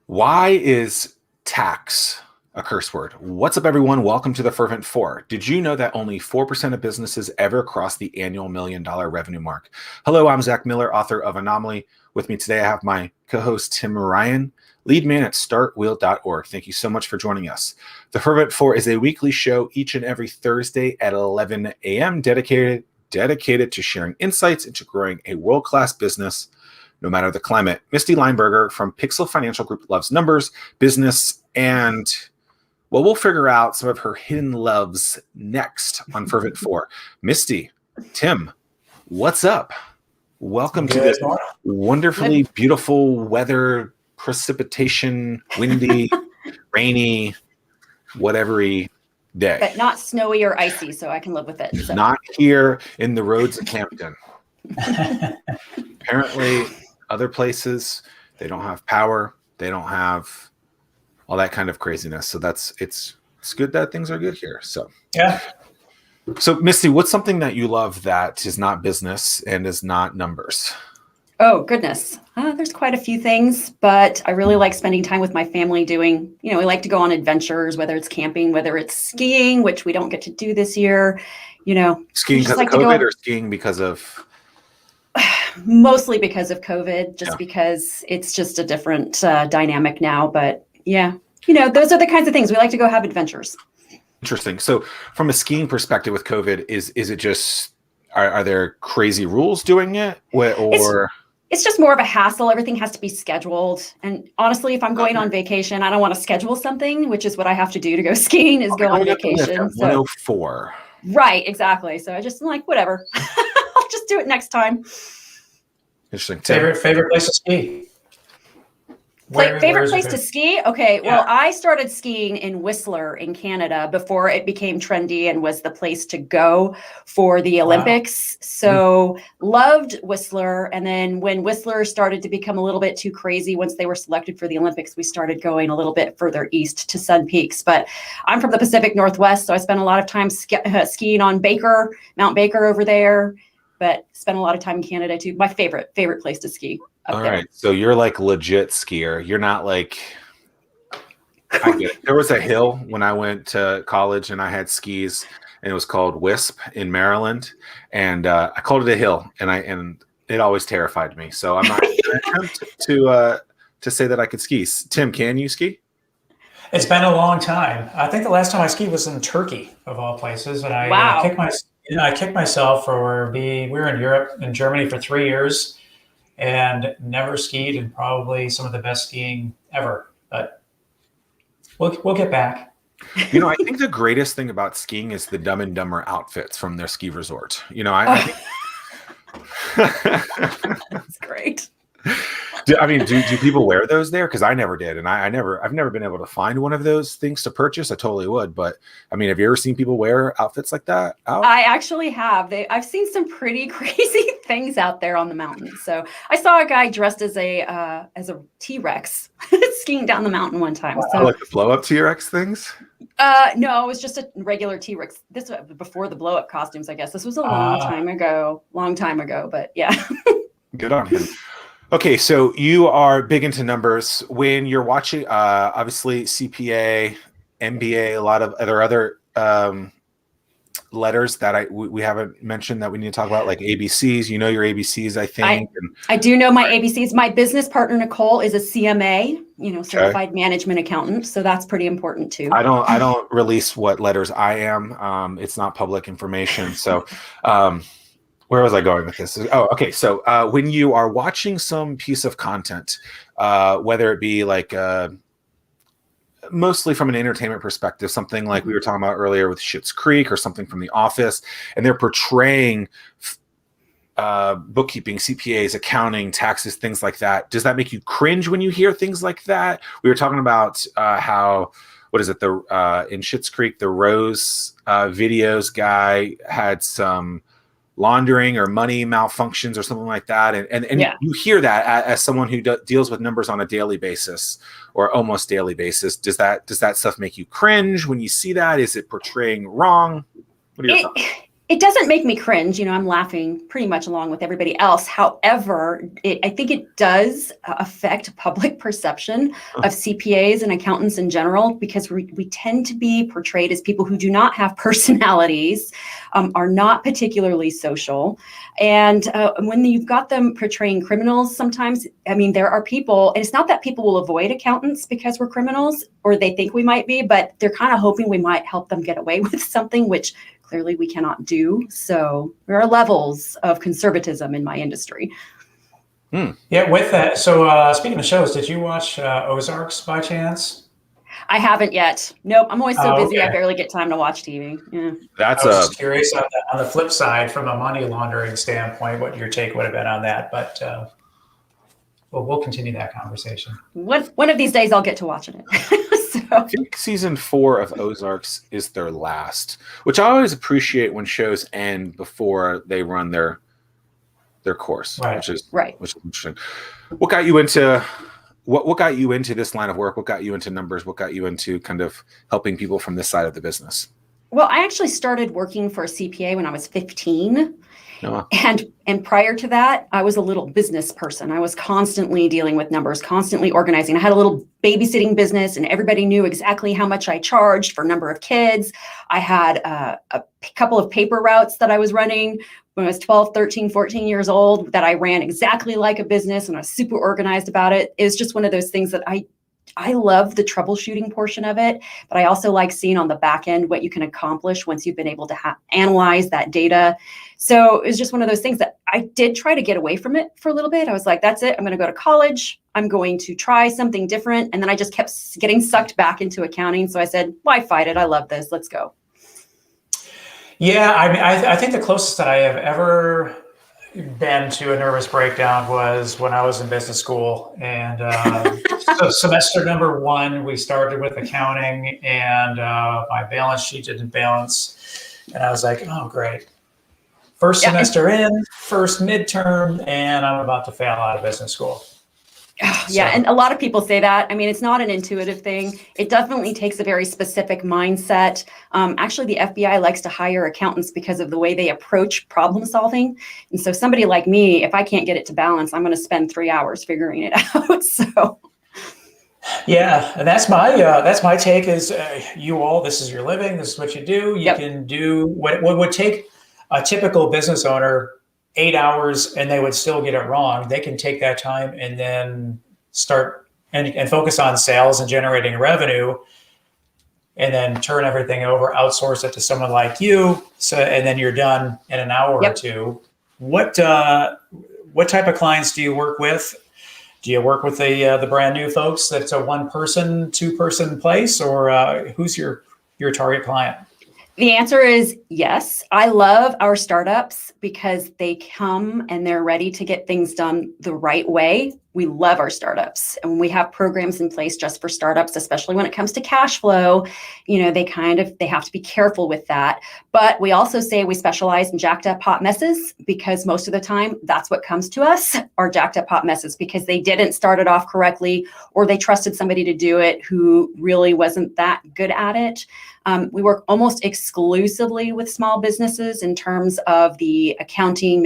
Why is tax a curse word? What's up, everyone? Welcome to the Fervent 4. Did you know that only 4% of businesses ever cross the annual $1 million revenue mark? Hello, I'm Zack Miller, author of Anomaly. With me today, I have my co-host, Tim Ryan, lead man at StartWheel.org. Thank you so much for joining us. The Fervent 4 is a weekly show each and every Thursday at 11 a.m. dedicated to sharing insights into growing a world-class business no matter the climate. Misty Leinberger from Pixel Financial Group loves numbers, business, and, well, we'll figure out some of her hidden loves next on Fervent 4. Misty, Tim, what's up? Welcome to this wonderfully beautiful weather, precipitation, windy, rainy, whatever-y day. But not snowy or icy, so I can live with it. So. Not here in the roads of Hampton. Apparently, other places, they don't have power. They don't have all that kind of craziness. So it's good that things are good here. So yeah. So Misty, what's something that you love that is not business and is not numbers? Oh, goodness. There's quite a few things, but I really like spending time with my family doing, we like to go on adventures, whether it's camping, whether it's skiing, which we don't get to do this year. Skiing because of COVID or skiing because of? Mostly because of COVID, because it's just a different dynamic now. But yeah, those are the kinds of things we like to go have adventures. Interesting. So from a skiing perspective with COVID, is it just, are there crazy rules doing it or? It's just more of a hassle. Everything has to be scheduled. And honestly, if I'm going on vacation, I don't want to schedule something, which is what I have to do to go skiing is go on vacation. 104. Right, exactly. So I just am like, whatever. I'll just do it next time. Interesting. Favorite place to ski? Favorite place to ski? Okay, well, I started skiing in Whistler in Canada before it became trendy and was the place to go for the Olympics. Wow. So loved Whistler. And then when Whistler started to become a little bit too crazy, once they were selected for the Olympics, we started going a little bit further east to Sun Peaks. But I'm from the Pacific Northwest, so I spent a lot of time skiing on Mount Baker over there, but spent a lot of time in Canada too. My favorite place to ski. All right, so you're like legit skier. You're not like, I get it. There was a hill when I went to college and I had skis, and it was called Wisp in Maryland, and I called it a hill, and it always terrified me. So I'm not going to attempt to say that I could ski. Tim, can you ski? It's been a long time. I think the last time I skied was in Turkey, of all places, and I kicked myself for we were in Europe and Germany for 3 years. And never skied, and probably some of the best skiing ever. But we'll get back. I think the greatest thing about skiing is the Dumb and Dumber outfits from their ski resort. I think that's great. Do people wear those there? Because I never did, and I've never been able to find one of those things to purchase. I totally would, but have you ever seen people wear outfits like that out? I actually have. I've seen some pretty crazy things out there on the mountain. So I saw a guy dressed as a T-Rex skiing down the mountain one time. Wow. So like the blow up T-Rex things? No, it was just a regular T-Rex. This was before the blow up costumes, I guess. This was a long time ago, but yeah. Good on him. Okay, so you are big into numbers. When you're watching, obviously CPA, MBA, a lot of other letters that we haven't mentioned that we need to talk about, like ABCs. You know your ABCs, I think. I do know my ABCs. My business partner Nicole is a CMA, certified management accountant, so that's pretty important too. I don't release what letters I am. It's not public information, so. Where was I going with this? Oh, okay. So when you are watching some piece of content, whether it be like mostly from an entertainment perspective, something like we were talking about earlier with Schitt's Creek or something from The Office, and they're portraying bookkeeping, CPAs, accounting, taxes, things like that. Does that make you cringe when you hear things like that? We were talking about how, what is it? In Schitt's Creek, the Rose videos guy had some laundering or money malfunctions or something like that. And you hear that as someone who deals with numbers on a daily basis or almost daily basis. Does that stuff make you cringe when you see that? Is it portraying wrong? What are your thoughts? It doesn't make me cringe. I'm laughing pretty much along with everybody else. However, I think it does affect public perception of CPAs and accountants in general, because we tend to be portrayed as people who do not have personalities, are not particularly social. And when you've got them portraying criminals, sometimes, there are people, and it's not that people will avoid accountants because we're criminals or they think we might be, but they're kind of hoping we might help them get away with something, which clearly we cannot do. So there are levels of conservatism in my industry. Yeah, with that. So speaking of shows, did you watch Ozarks by chance? I haven't yet. Nope. I'm always so busy. Okay. I barely get time to watch TV. Yeah. I was just curious on the flip side, from a money laundering standpoint, what your take would have been on that. But we'll continue that conversation. One of these days I'll get to watching it. I think season 4 of Ozarks is their last, which I always appreciate when shows end before they run their course, right. which is interesting. What got you into what got you into this line of work? What got you into numbers? What got you into kind of helping people from this side of the business? Well, I actually started working for a CPA when I was 15. Oh. And prior to that, I was a little business person. I was constantly dealing with numbers, constantly organizing. I had a little babysitting business, and everybody knew exactly how much I charged for number of kids. I had a couple of paper routes that I was running when I was 12, 13, 14 years old that I ran exactly like a business, and I was super organized about it. It was just one of those things that I love the troubleshooting portion of it, but I also like seeing on the back end what you can accomplish once you've been able to analyze that data. So it was just one of those things that I did try to get away from it for a little bit. I was like, that's it. I'm going to go to college. I'm going to try something different. And then I just kept getting sucked back into accounting. So I said, why fight it? I love this. Let's go. Yeah, I think the closest that I have ever been to a nervous breakdown was when I was in business school. And so semester number 1, we started with accounting, and my balance sheet didn't balance. And I was like, oh, great. First semester in, first midterm, and I'm about to fail out of business school. Yeah, and a lot of people say that. It's not an intuitive thing. It definitely takes a very specific mindset. Actually, the FBI likes to hire accountants because of the way they approach problem solving. And so somebody like me, if I can't get it to balance, I'm going to spend 3 hours figuring it out. So. Yeah, and that's my take is you all, this is your living. This is what you do. You can do what would take a typical business owner 8 hours and they would still get it wrong. They can take that time and then start and focus on sales and generating revenue, and then turn everything over, outsource it to someone like you. So, and then you're done in an hour or two. What type of clients do you work with? Do you work with the brand new folks that's a 1-person, 2-person place, or who's your target client? The answer is yes. I love our startups because they come and they're ready to get things done the right way. We love our startups, and we have programs in place just for startups, especially when it comes to cash flow. They have to be careful with that. But we also say we specialize in jacked up hot messes, because most of the time that's what comes to us are jacked up hot messes, because they didn't start it off correctly, or they trusted somebody to do it who really wasn't that good at it. We work almost exclusively with small businesses in terms of the accounting,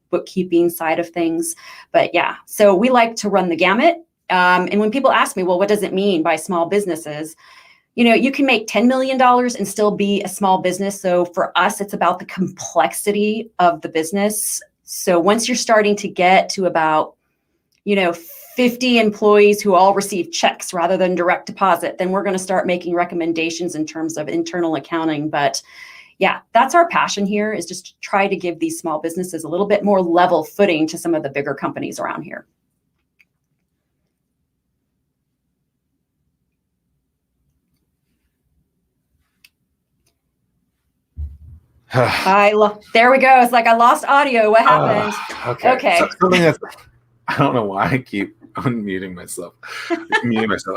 bookkeeping side of things. But yeah, so we like to run the gamut. And when people ask me, well, what does it mean by small businesses? You can make $10 million and still be a small business. So for us, it's about the complexity of the business. So once you're starting to get to about, 50 employees who all receive checks rather than direct deposit, then we're going to start making recommendations in terms of internal accounting. But yeah, that's our passion here, is just to try to give these small businesses a little bit more level footing to some of the bigger companies around here. There we go. It's like I lost audio. What happened? Okay. Something that's, I don't know why I keep unmuting myself.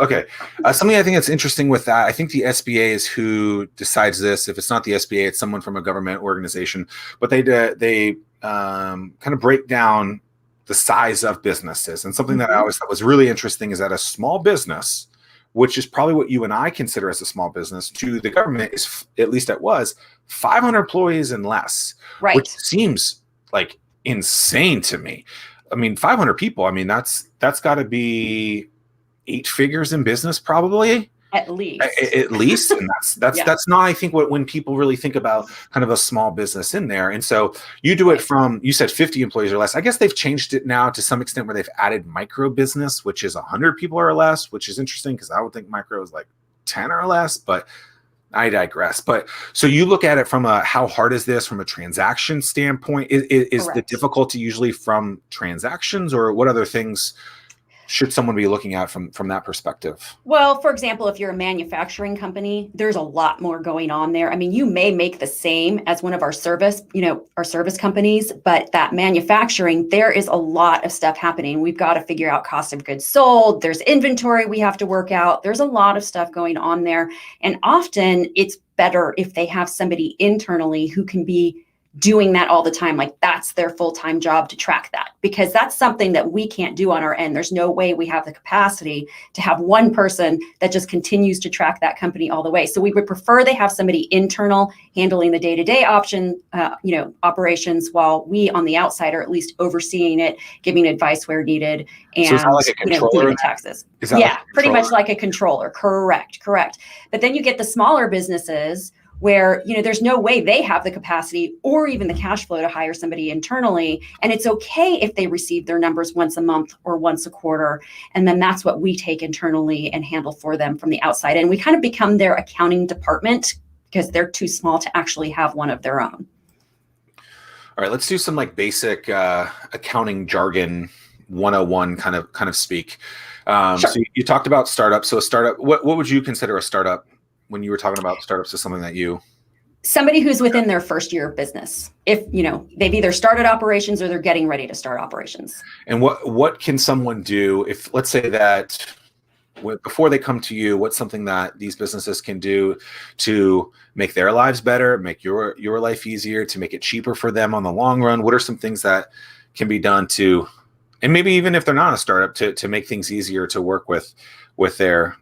Okay. Something I think that's interesting with that, I think the SBA is who decides this. If it's not the SBA, it's someone from a government organization. But they kind of break down the size of businesses. And something that I always thought was really interesting is that a small business, which is probably what you and I consider as a small business, to the government is, at least it was, 500 employees and less, right? Which seems like insane to me. I mean, 500 people. I mean, that's got to be 8 figures in business, probably. At least. At least, and that's Yeah. that's not, I think, when people really think about kind of a small business in there. And so you do it from, you said 50 employees or less. I guess they've changed it now to some extent where they've added micro business, which is 100 people or less, which is interesting because I would think micro is like 10 or less, but I digress. But so you look at it from a, how hard is this from a transaction standpoint? Is the difficulty usually from transactions, or what other things should someone be looking at from that perspective? Well, for example, if you're a manufacturing company, there's a lot more going on there. I mean, you may make the same as one of our service companies, but that manufacturing, there is a lot of stuff happening. We've got to figure out cost of goods sold. There's inventory we have to work out. There's a lot of stuff going on there. And often it's better if they have somebody internally who can be doing that all the time. Like that's their full-time job to track that, because that's something that we can't do on our end. There's no way we have the capacity to have one person that just continues to track that company all the way. So we would prefer they have somebody internal handling the day-to-day operations, while we on the outside are at least overseeing it, giving advice where needed, and so is that like a controller? doing the taxes. Yeah, pretty much like a controller. Correct. But then you get the smaller businesses where, there's no way they have the capacity or even the cash flow to hire somebody internally. And it's okay if they receive their numbers once a month or once a quarter. And then that's what we take internally and handle for them from the outside. And we kind of become their accounting department because they're too small to actually have one of their own. All right, let's do some like basic accounting jargon 101 kind of speak. Sure. So you talked about startup. So a startup, what would you consider a startup? When you were talking about startups, is something that somebody who's within their first year of business. If, they've either started operations or they're getting ready to start operations. And what can someone do if, let's say that before they come to you, what's something that these businesses can do to make their lives better, make your life easier, to make it cheaper for them on the long run? What are some things that can be done to, and maybe even if they're not a startup, to make things easier to work with their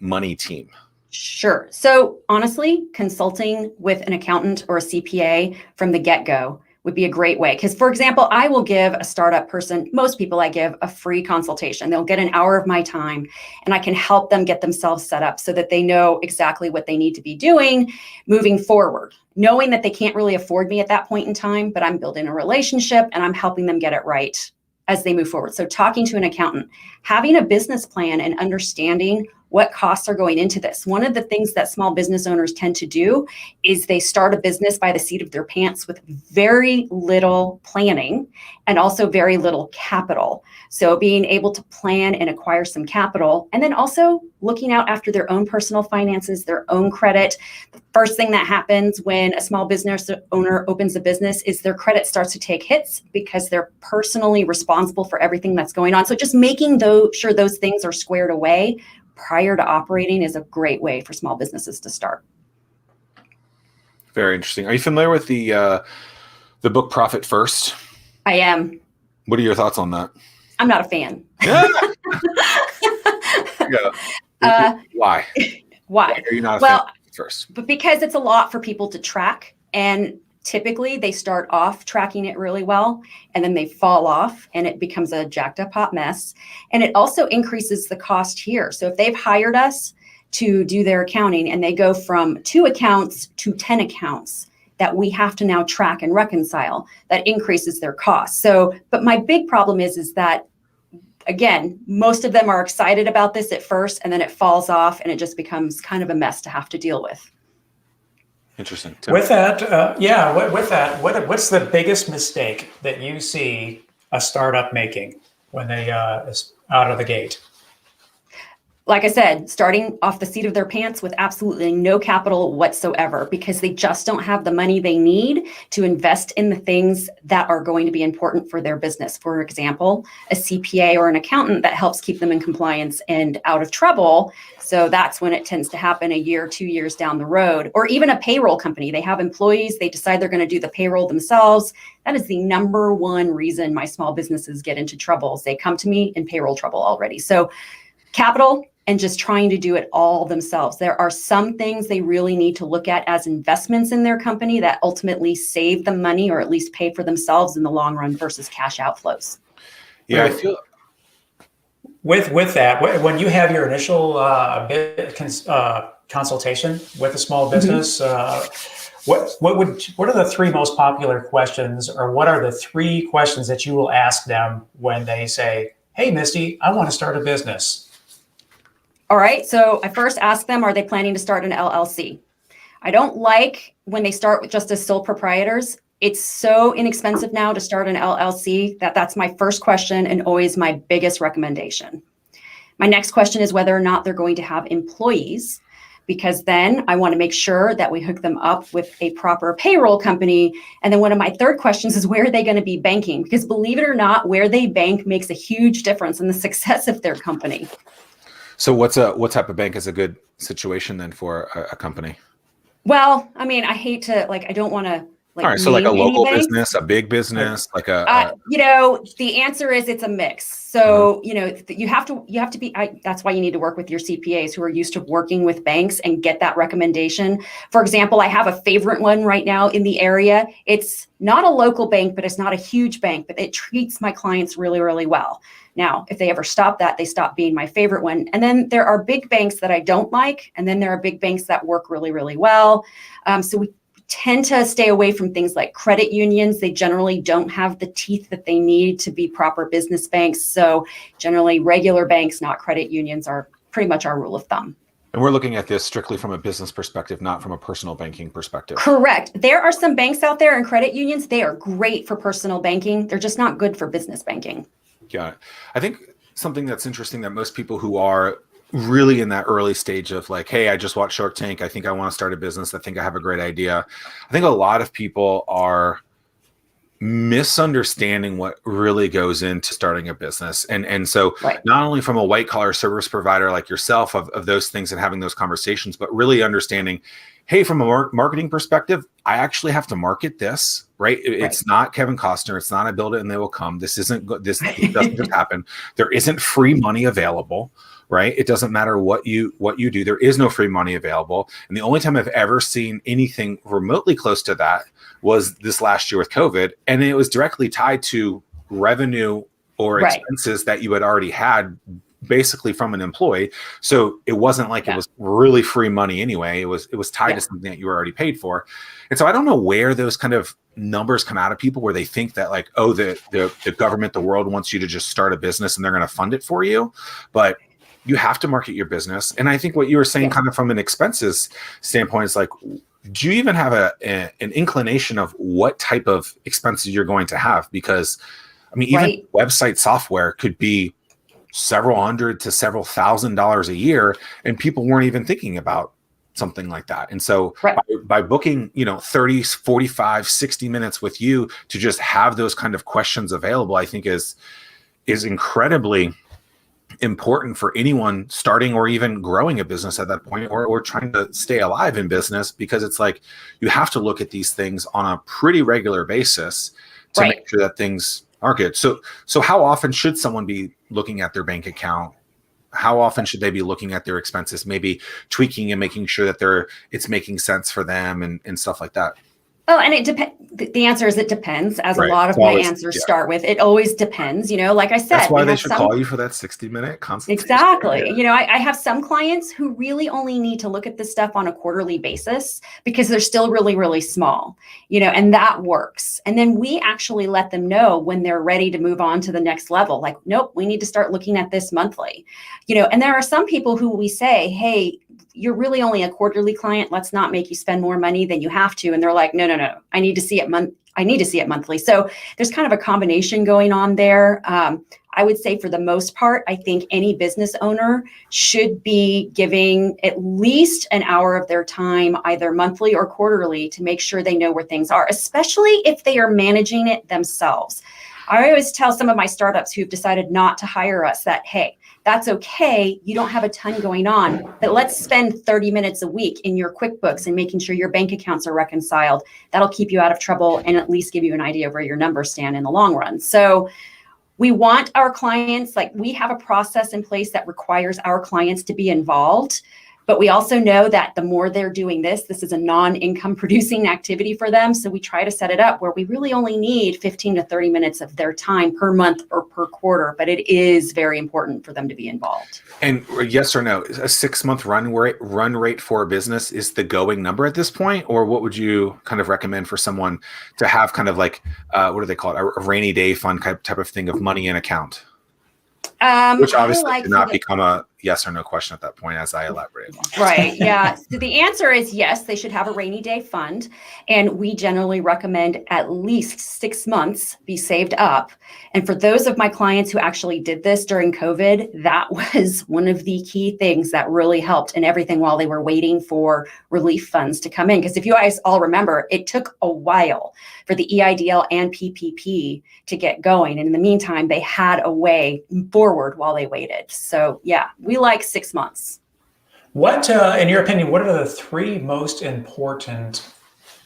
money team? Sure. So honestly, consulting with an accountant or a CPA from the get-go would be a great way. Because, for example, I will give a startup person, most people I give a free consultation. They'll get an hour of my time and I can help them get themselves set up so that they know exactly what they need to be doing moving forward, knowing that they can't really afford me at that point in time, but I'm building a relationship and I'm helping them get it right as they move forward. So talking to an accountant, having a business plan and understanding what costs are going into this. One of the things that small business owners tend to do is they start a business by the seat of their pants with very little planning and also very little capital. So being able to plan and acquire some capital, and then also looking out after their own personal finances, their own credit. The first thing that happens when a small business owner opens a business is their credit starts to take hits because they're personally responsible for everything that's going on. So just making sure those things are squared away prior to operating is a great way for small businesses to start. Very interesting. Are you familiar with the book Profit First? I am. What are your thoughts on that? I'm not a fan. Why? Why are you not a fan of Profit First? But because it's a lot for people to track, and typically they start off tracking it really well and then they fall off and it becomes a jacked up hot mess. And it also increases the cost here. So if they've hired us to do their accounting and they go from 2 accounts to 10 accounts that we have to now track and reconcile, that increases their costs. So, but my big problem is that, again, most of them are excited about this at first and then it falls off and it just becomes kind of a mess to have to deal with. Interesting. With that, what's the biggest mistake that you see a startup making when they is out of the gate? Like I said, starting off the seat of their pants with absolutely no capital whatsoever, because they just don't have the money they need to invest in the things that are going to be important for their business. For example, a CPA or an accountant that helps keep them in compliance and out of trouble. So that's when it tends to happen a year, 2 years down the road. Or even a payroll company. They have employees, they decide they're going to do the payroll themselves. That is the number one reason my small businesses get into trouble. They come to me in payroll trouble already. So capital, and just trying to do it all themselves. There are some things they really need to look at as investments in their company that ultimately save them money or at least pay for themselves in the long run versus cash outflows. Yeah, I feel with that, when you have your initial consultation with a small business, what are the three most popular questions, or what are the three questions that you will ask them when they say, "Hey, Misty, I want to start a business"? All right. So I first ask them, are they planning to start an LLC? I don't like when they start with just as sole proprietors. It's so inexpensive now to start an LLC that's my first question and always my biggest recommendation. My next question is whether or not they're going to have employees, because then I want to make sure that we hook them up with a proper payroll company. And then one of my third questions is, where are they going to be banking? Because believe it or not, where they bank makes a huge difference in the success of their company. So what type of bank is a good situation then for a company? Well, I mean, I hate to, I don't want to all right, so like a local business, a big business, like the answer is it's a mix. So, you have to be, that's why you need to work with your CPAs who are used to working with banks and get that recommendation. For example, I have a favorite one right now in the area. It's not a local bank, but it's not a huge bank, but it treats my clients really, really well. Now, if they ever stop that, they stop being my favorite one. And then there are big banks that I don't like. And then there are big banks that work really, really well. So we tend to stay away from things like credit unions. They generally don't have the teeth that they need to be proper business banks. So generally regular banks, not credit unions, are pretty much our rule of thumb. And we're looking at this strictly from a business perspective, not from a personal banking perspective. Correct. There are some banks out there and credit unions. They are great for personal banking. They're just not good for business banking. Yeah. I think something that's interesting that most people who are really in that early stage of like, hey, I just watched Shark Tank, I think I want to start a business, I think I have a great idea. I think a lot of people are misunderstanding what really goes into starting a business. And so not only from a white collar service provider like yourself of those things and having those conversations, but really understanding, hey, from a marketing perspective, I actually have to market this, right? It's not Kevin Costner. It's not I build it and they will come. This isn't this doesn't just happen. There isn't free money available. Right? It doesn't matter what you do. There is no free money available. And the only time I've ever seen anything remotely close to that was this last year with COVID. And it was directly tied to revenue or expenses that you had already had basically from an employee. So it wasn't like it was really free money anyway. It was tied to something that you were already paid for. And so I don't know where those kind of numbers come out of people where they think that like, oh, the government, the world wants you to just start a business and they're going to fund it for you. But you have to market your business. And I think what you were saying kind of from an expenses standpoint is like, do you even have an inclination of what type of expenses you're going to have? Because I mean, even website software could be several hundred to several $1,000s a year, and people weren't even thinking about something like that. And so by booking, 30, 45, 60 minutes with you to just have those kind of questions available, I think is incredibly important for anyone starting or even growing a business at that point, or trying to stay alive in business, because it's like you have to look at these things on a pretty regular basis to make sure that things are good. So how often should someone be looking at their bank account? How often should they be looking at their expenses, maybe tweaking and making sure that it's making sense for them and stuff like that? Oh, and it depends. The answer is it depends, as a lot of my answers start with. It always depends. Like I said, that's why they should call you for that 60-minute consultation. Exactly. I have some clients who really only need to look at this stuff on a quarterly basis because they're still really, really small, and that works. And then we actually let them know when they're ready to move on to the next level. Like, nope, we need to start looking at this monthly, and there are some people who we say, hey, you're really only a quarterly client. Let's not make you spend more money than you have to. And they're like, no, I need to see it monthly. So there's kind of a combination going on there. I would say for the most part, I think any business owner should be giving at least an hour of their time, either monthly or quarterly, to make sure they know where things are, especially if they are managing it themselves. I always tell some of my startups who've decided not to hire us that, hey, that's okay. You don't have a ton going on, but let's spend 30 minutes a week in your QuickBooks and making sure your bank accounts are reconciled. That'll keep you out of trouble and at least give you an idea of where your numbers stand in the long run. So We want our clients, like we have a process in place that requires our clients to be involved. But we also know that the more they're doing this is a non-income producing activity for them. So we try to set it up where we really only need 15 to 30 minutes of their time per month or per quarter. But it is very important for them to be involved. And yes or no, a 6-month run rate for a business is the going number at this point? Or what would you kind of recommend for someone to have kind of like, what do they call it? A rainy day fund type of thing of money in account? Which obviously did not become a yes or no question at that point, as I elaborated on. Right. Yeah. So the answer is yes, they should have a rainy day fund. And we generally recommend at least 6 months be saved up. And for those of my clients who actually did this during COVID, that was one of the key things that really helped in everything while they were waiting for relief funds to come in. Because if you guys all remember, it took a while for the EIDL and PPP to get going. And in the meantime, they had a way forward while they waited. So yeah, we like 6 months. What, in your opinion, what are the 3 most important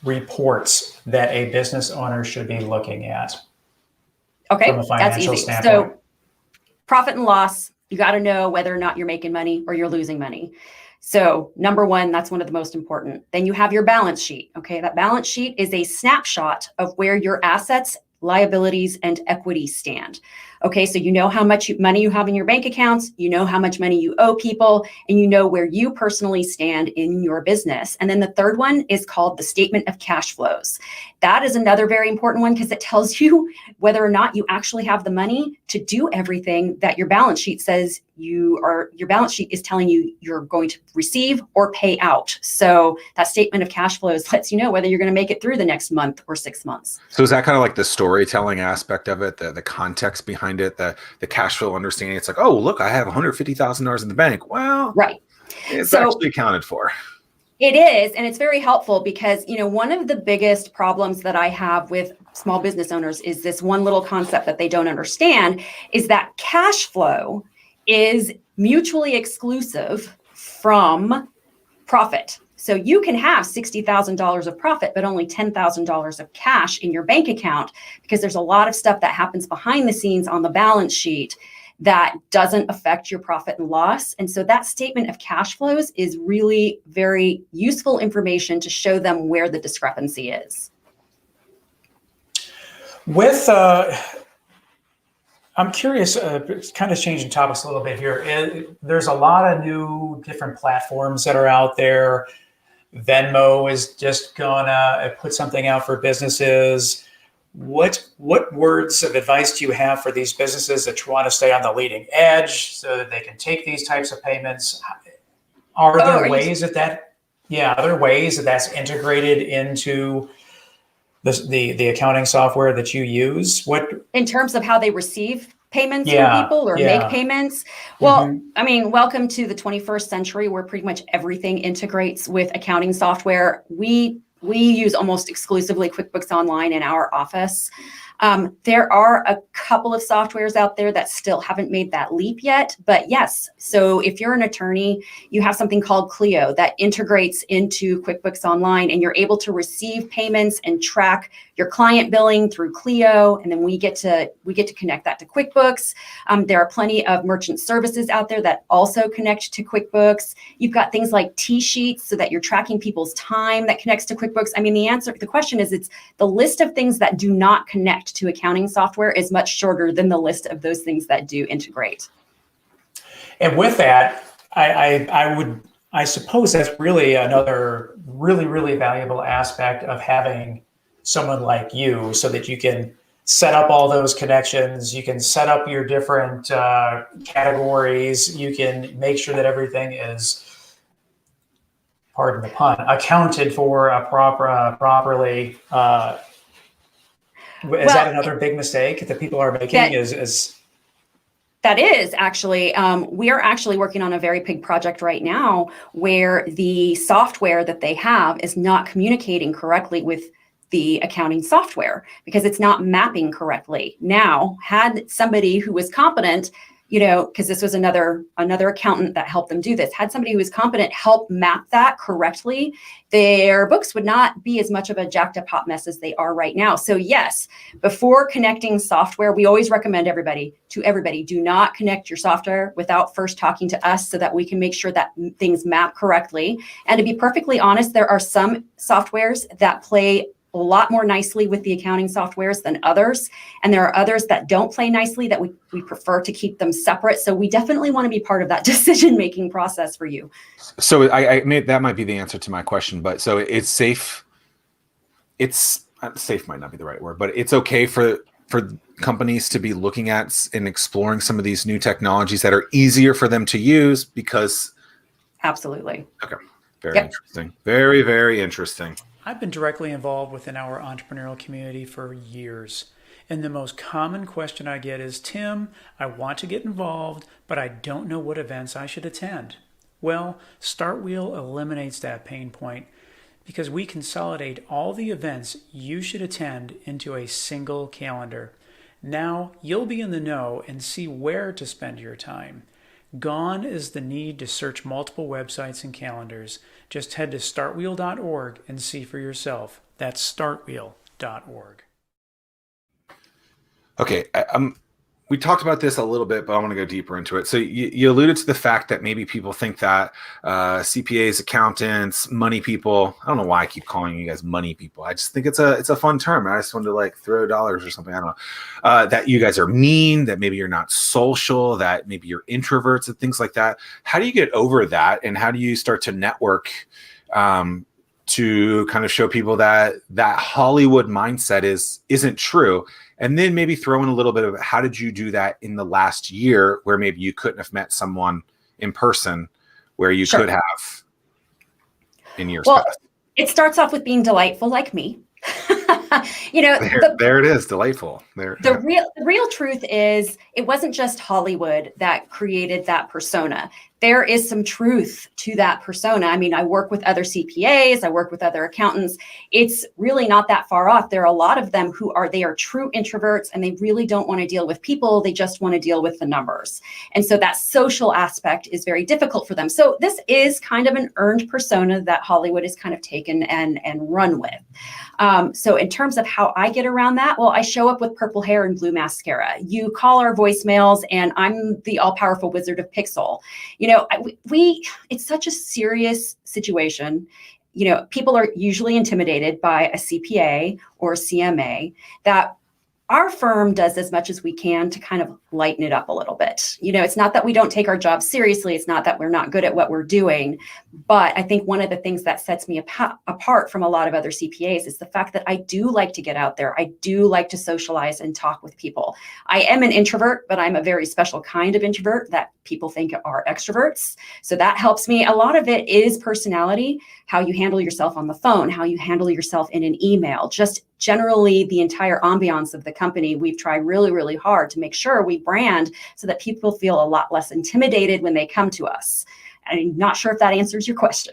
reports that a business owner should be looking at? Okay, from a financial that's easy. standpoint? So profit and loss, you got to know whether or not you're making money or you're losing money. So number 1, that's one of the most important. Then you have your balance sheet. Okay, that balance sheet is a snapshot of where your assets, liabilities, and equity stand. Okay, so you know how much money you have in your bank accounts, you know how much money you owe people, and you know where you personally stand in your business. And then the third one is called the statement of cash flows. That is another very important one because it tells you whether or not you actually have the money to do everything that your balance sheet says your balance sheet is telling you you're going to receive or pay out. So that statement of cash flows lets you know whether you're going to make it through the next month or 6 months. So is that kind of like the storytelling aspect of it, the context behind it, the cash flow understanding? It's like, oh, look, I have $150,000 in the bank. Well, right. It's actually accounted for. It is, and it's very helpful because, one of the biggest problems that I have with small business owners is this one little concept that they don't understand is that cash flow is mutually exclusive from profit. So you can have $60,000 of profit, but only $10,000 of cash in your bank account because there's a lot of stuff that happens behind the scenes on the balance sheet that doesn't affect your profit and loss. And so that statement of cash flows is really very useful information to show them where the discrepancy is. I'm curious, kind of changing topics a little bit here. There's a lot of new different platforms that are out there. Venmo is just gonna put something out for businesses. What words of advice do you have for these businesses that want to stay on the leading edge so that they can take these types of payments? Are there ways that's integrated into the accounting software that you use? What in terms of how they receive payments from people or make payments? Well, I mean, welcome to the 21st century where pretty much everything integrates with accounting software. We use almost exclusively QuickBooks Online in our office. There are a couple of softwares out there that still haven't made that leap yet, but yes. So if you're an attorney, you have something called Clio that integrates into QuickBooks Online, and you're able to receive payments and track your client billing through Clio, and then we get to connect that to QuickBooks. There are plenty of merchant services out there that also connect to QuickBooks. You've got things like T-sheets so that you're tracking people's time that connects to QuickBooks. I mean, the question is, it's the list of things that do not connect to accounting software is much shorter than the list of those things that do integrate. And with that, I suppose that's really another really valuable aspect of having someone like you, so that you can set up all those connections, you can set up your different categories, you can make sure that everything is, pardon the pun, accounted for properly. Is that another big mistake that people are making? That is actually, we are actually working on a very big project right now where the software that they have is not communicating correctly with the accounting software because it's not mapping correctly. Now, had somebody who was competent because this was another accountant that helped them do this, had somebody who was competent help map that correctly, their books would not be as much of a jacked up hot mess as they are right now. So yes, before connecting software, we always recommend everybody, do not connect your software without first talking to us so that we can make sure that things map correctly. And to be perfectly honest, there are some softwares that play a lot more nicely with the accounting softwares than others. And there are others that don't play nicely that we prefer to keep them separate. So we definitely want to be part of that decision-making process for you. So that might be the answer to my question, but so it's safe. Safe might not be the right word, but it's okay for companies to be looking at and exploring some of these new technologies that are easier for them to use because. Absolutely. Okay. Very interesting. Very, very interesting. I've been directly involved within our entrepreneurial community for years. And the most common question I get is, Tim, I want to get involved, but I don't know what events I should attend. Well, StartWheel eliminates that pain point because we consolidate all the events you should attend into a single calendar. Now you'll be in the know and see where to spend your time. Gone is the need to search multiple websites and calendars. Just head to startwheel.org and see for yourself. That's startwheel.org. Okay, we talked about this a little bit, but I want to go deeper into it. So you alluded to the fact that maybe people think that CPAs, accountants, money people. I don't know why I keep calling you guys money people. I just think it's a fun term. I just wanted to like throw dollars or something. I don't know. That you guys are mean. That maybe you're not social. That maybe you're introverts and things like that. How do you get over that? And how do you start to network to kind of show people that Hollywood mindset isn't true? And then maybe throw in a little bit of how did you do that in the last year where maybe you couldn't have met someone in person where you could have in years past? It starts off with being delightful like me. There it is, delightful. The real truth is it wasn't just Hollywood that created that persona. There is some truth to that persona. I mean, I work with other CPAs, I work with other accountants. It's really not that far off. There are a lot of them they are true introverts and they really don't want to deal with people. They just want to deal with the numbers. And so that social aspect is very difficult for them. So this is kind of an earned persona that Hollywood has kind of taken and run with. So in terms of how I get around that, well, I show up with purple hair and blue mascara. You call our voicemails and I'm the all-powerful wizard of Pixel. It's such a serious situation. People are usually intimidated by a CPA or a CMA. That our firm does as much as we can to kind of lighten it up a little bit. It's not that we don't take our job seriously. It's not that we're not good at what we're doing. But I think one of the things that sets me apart from a lot of other CPAs is the fact that I do like to get out there. I do like to socialize and talk with people. I am an introvert, but I'm a very special kind of introvert that people think are extroverts. So that helps me. A lot of it is personality, how you handle yourself on the phone, how you handle yourself in an email, just generally the entire ambiance of the company. We've tried really, really hard to make sure we brand so that people feel a lot less intimidated when they come to us. I'm not sure if that answers your question.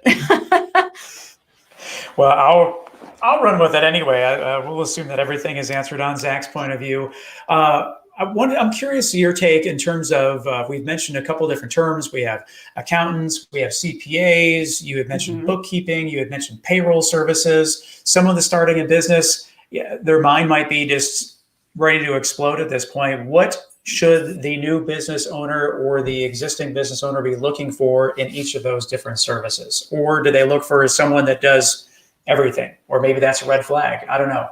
Well, I'll run with it anyway. We'll assume that everything is answered on Zack's point of view. I'm curious your take in terms of, we've mentioned a couple of different terms. We have accountants, we have CPAs, you had mentioned bookkeeping, you had mentioned payroll services. Someone that's starting a business, their mind might be just ready to explode at this point. What should the new business owner or the existing business owner be looking for in each of those different services? Or do they look for someone that does everything? Or maybe that's a red flag. I don't know.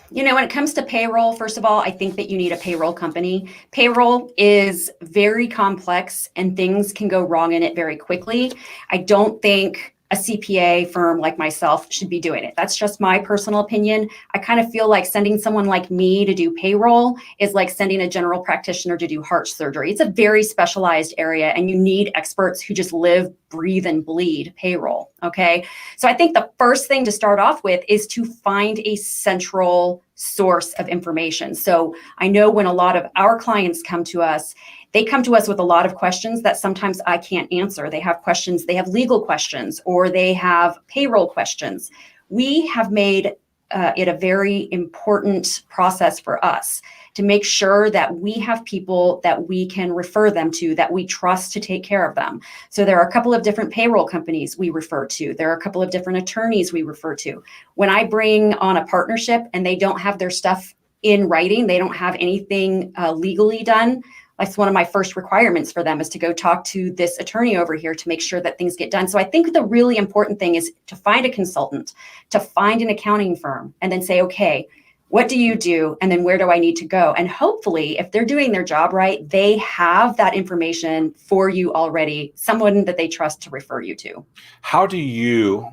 When it comes to payroll, first of all, I think that you need a payroll company. Payroll is very complex and things can go wrong in it very quickly. I don't think a CPA firm like myself should be doing it. That's just my personal opinion. I kind of feel like sending someone like me to do payroll is like sending a general practitioner to do heart surgery. It's a very specialized area and you need experts who just live, breathe, and bleed payroll. Okay. So I think the first thing to start off with is to find a central source of information. So I know when a lot of our clients come to us, they come to us with a lot of questions that sometimes I can't answer. They have questions, they have legal questions, or they have payroll questions. We have made it a very important process for us to make sure that we have people that we can refer them to, that we trust to take care of them. So there are a couple of different payroll companies we refer to. There are a couple of different attorneys we refer to. When I bring on a partnership and they don't have their stuff in writing, they don't have anything legally done, that's one of my first requirements for them is to go talk to this attorney over here to make sure that things get done. So I think the really important thing is to find a consultant, to find an accounting firm, and then say, okay, what do you do? And then where do I need to go? And hopefully, if they're doing their job right, they have that information for you already, someone that they trust to refer you to. How do you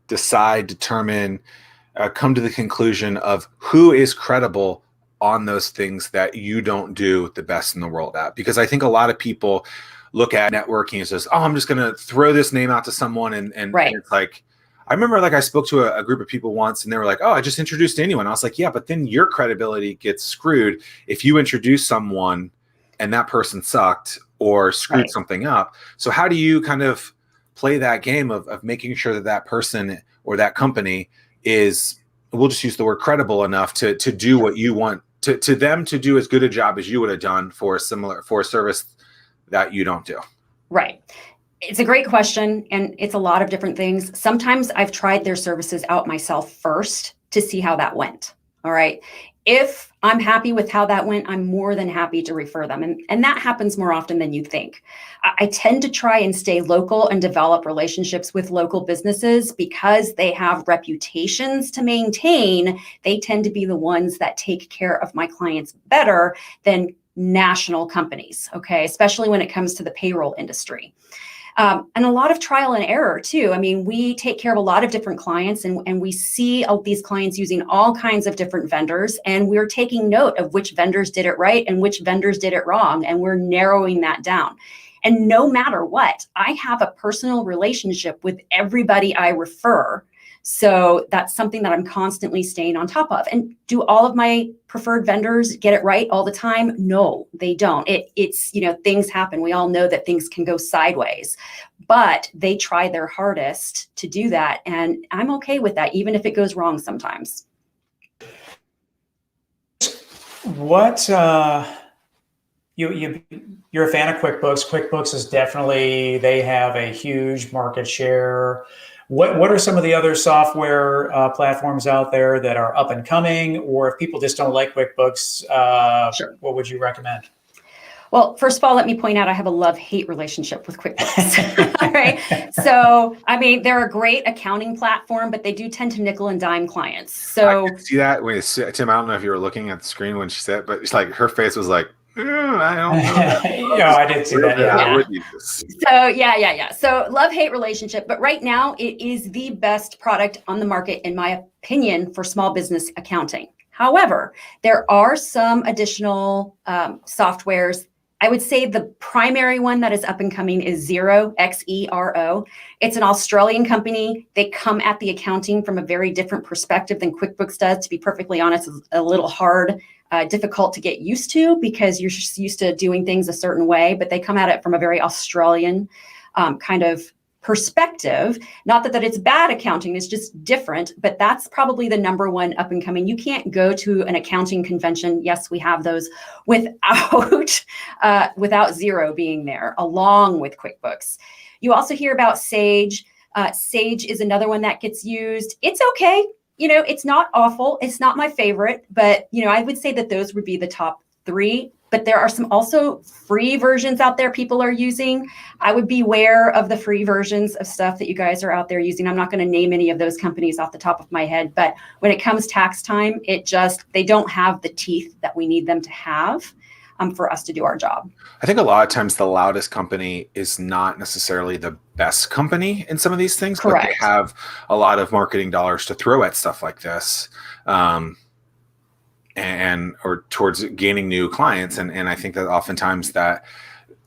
decide, determine, come to the conclusion of who is credible on those things that you don't do the best in the world at? Because I think a lot of people look at networking and says, oh, I'm just going to throw this name out to someone. And it's like, I remember I spoke to a group of people once and they were like, oh, I just introduced anyone. I was like, yeah, but then your credibility gets screwed if you introduce someone and that person sucked or screwed something up. So how do you kind of play that game of making sure that person or that company is, we'll just use the word credible enough to do what you want to them to do as good a job as you would have done for a service that you don't do? Right. It's a great question, and it's a lot of different things. Sometimes I've tried their services out myself first to see how that went. All right. If I'm happy with how that went, I'm more than happy to refer them. And that happens more often than you think. I tend to try and stay local and develop relationships with local businesses because they have reputations to maintain. They tend to be the ones that take care of my clients better than national companies. Okay. Especially when it comes to the payroll industry. And a lot of trial and error too. I mean, we take care of a lot of different clients and we see these clients using all kinds of different vendors, and we're taking note of which vendors did it right and which vendors did it wrong. And we're narrowing that down. And no matter what, I have a personal relationship with everybody I refer. So that's something that I'm constantly staying on top of. And do all of my preferred vendors get it right all the time? No, they don't. It's, things happen. We all know that things can go sideways, but they try their hardest to do that. And I'm okay with that, even if it goes wrong sometimes. What, you're a fan of QuickBooks. QuickBooks is definitely, they have a huge market share. What are some of the other software platforms out there that are up and coming? Or if people just don't like QuickBooks, Sure. What would you recommend? Well, first of all, let me point out I have a love-hate relationship with QuickBooks. All right. So, I mean, they're a great accounting platform, but they do tend to nickel and dime clients. So I could see that when Tim, I don't know if you were looking at the screen when she said it, but it's like her face was like, I don't know. No, I did see that. Yeah. So yeah. So love-hate relationship, but right now it is the best product on the market, in my opinion, for small business accounting. However, there are some additional softwares. I would say the primary one that is up and coming is Xero, Xero. It's an Australian company. They come at the accounting from a very different perspective than QuickBooks does. To be perfectly honest, it's a little hard, difficult to get used to because you're just used to doing things a certain way, but they come at it from a very Australian kind of perspective. Not that it's bad accounting, it's just different, but that's probably the number one up and coming. You can't go to an accounting convention. Yes, we have those without Xero being there, along with QuickBooks. You also hear about Sage. Sage is another one that gets used. It's okay. It's not awful. It's not my favorite, but I would say that those would be the top three. But there are some also free versions out there people are using. I would beware of the free versions of stuff that you guys are out there using. I'm not going to name any of those companies off the top of my head, but when it comes tax time, they don't have the teeth that we need them to have for us to do our job. I think a lot of times the loudest company is not necessarily the best company in some of these things. Correct. But they have a lot of marketing dollars to throw at stuff like this. Or towards gaining new clients. And I think that oftentimes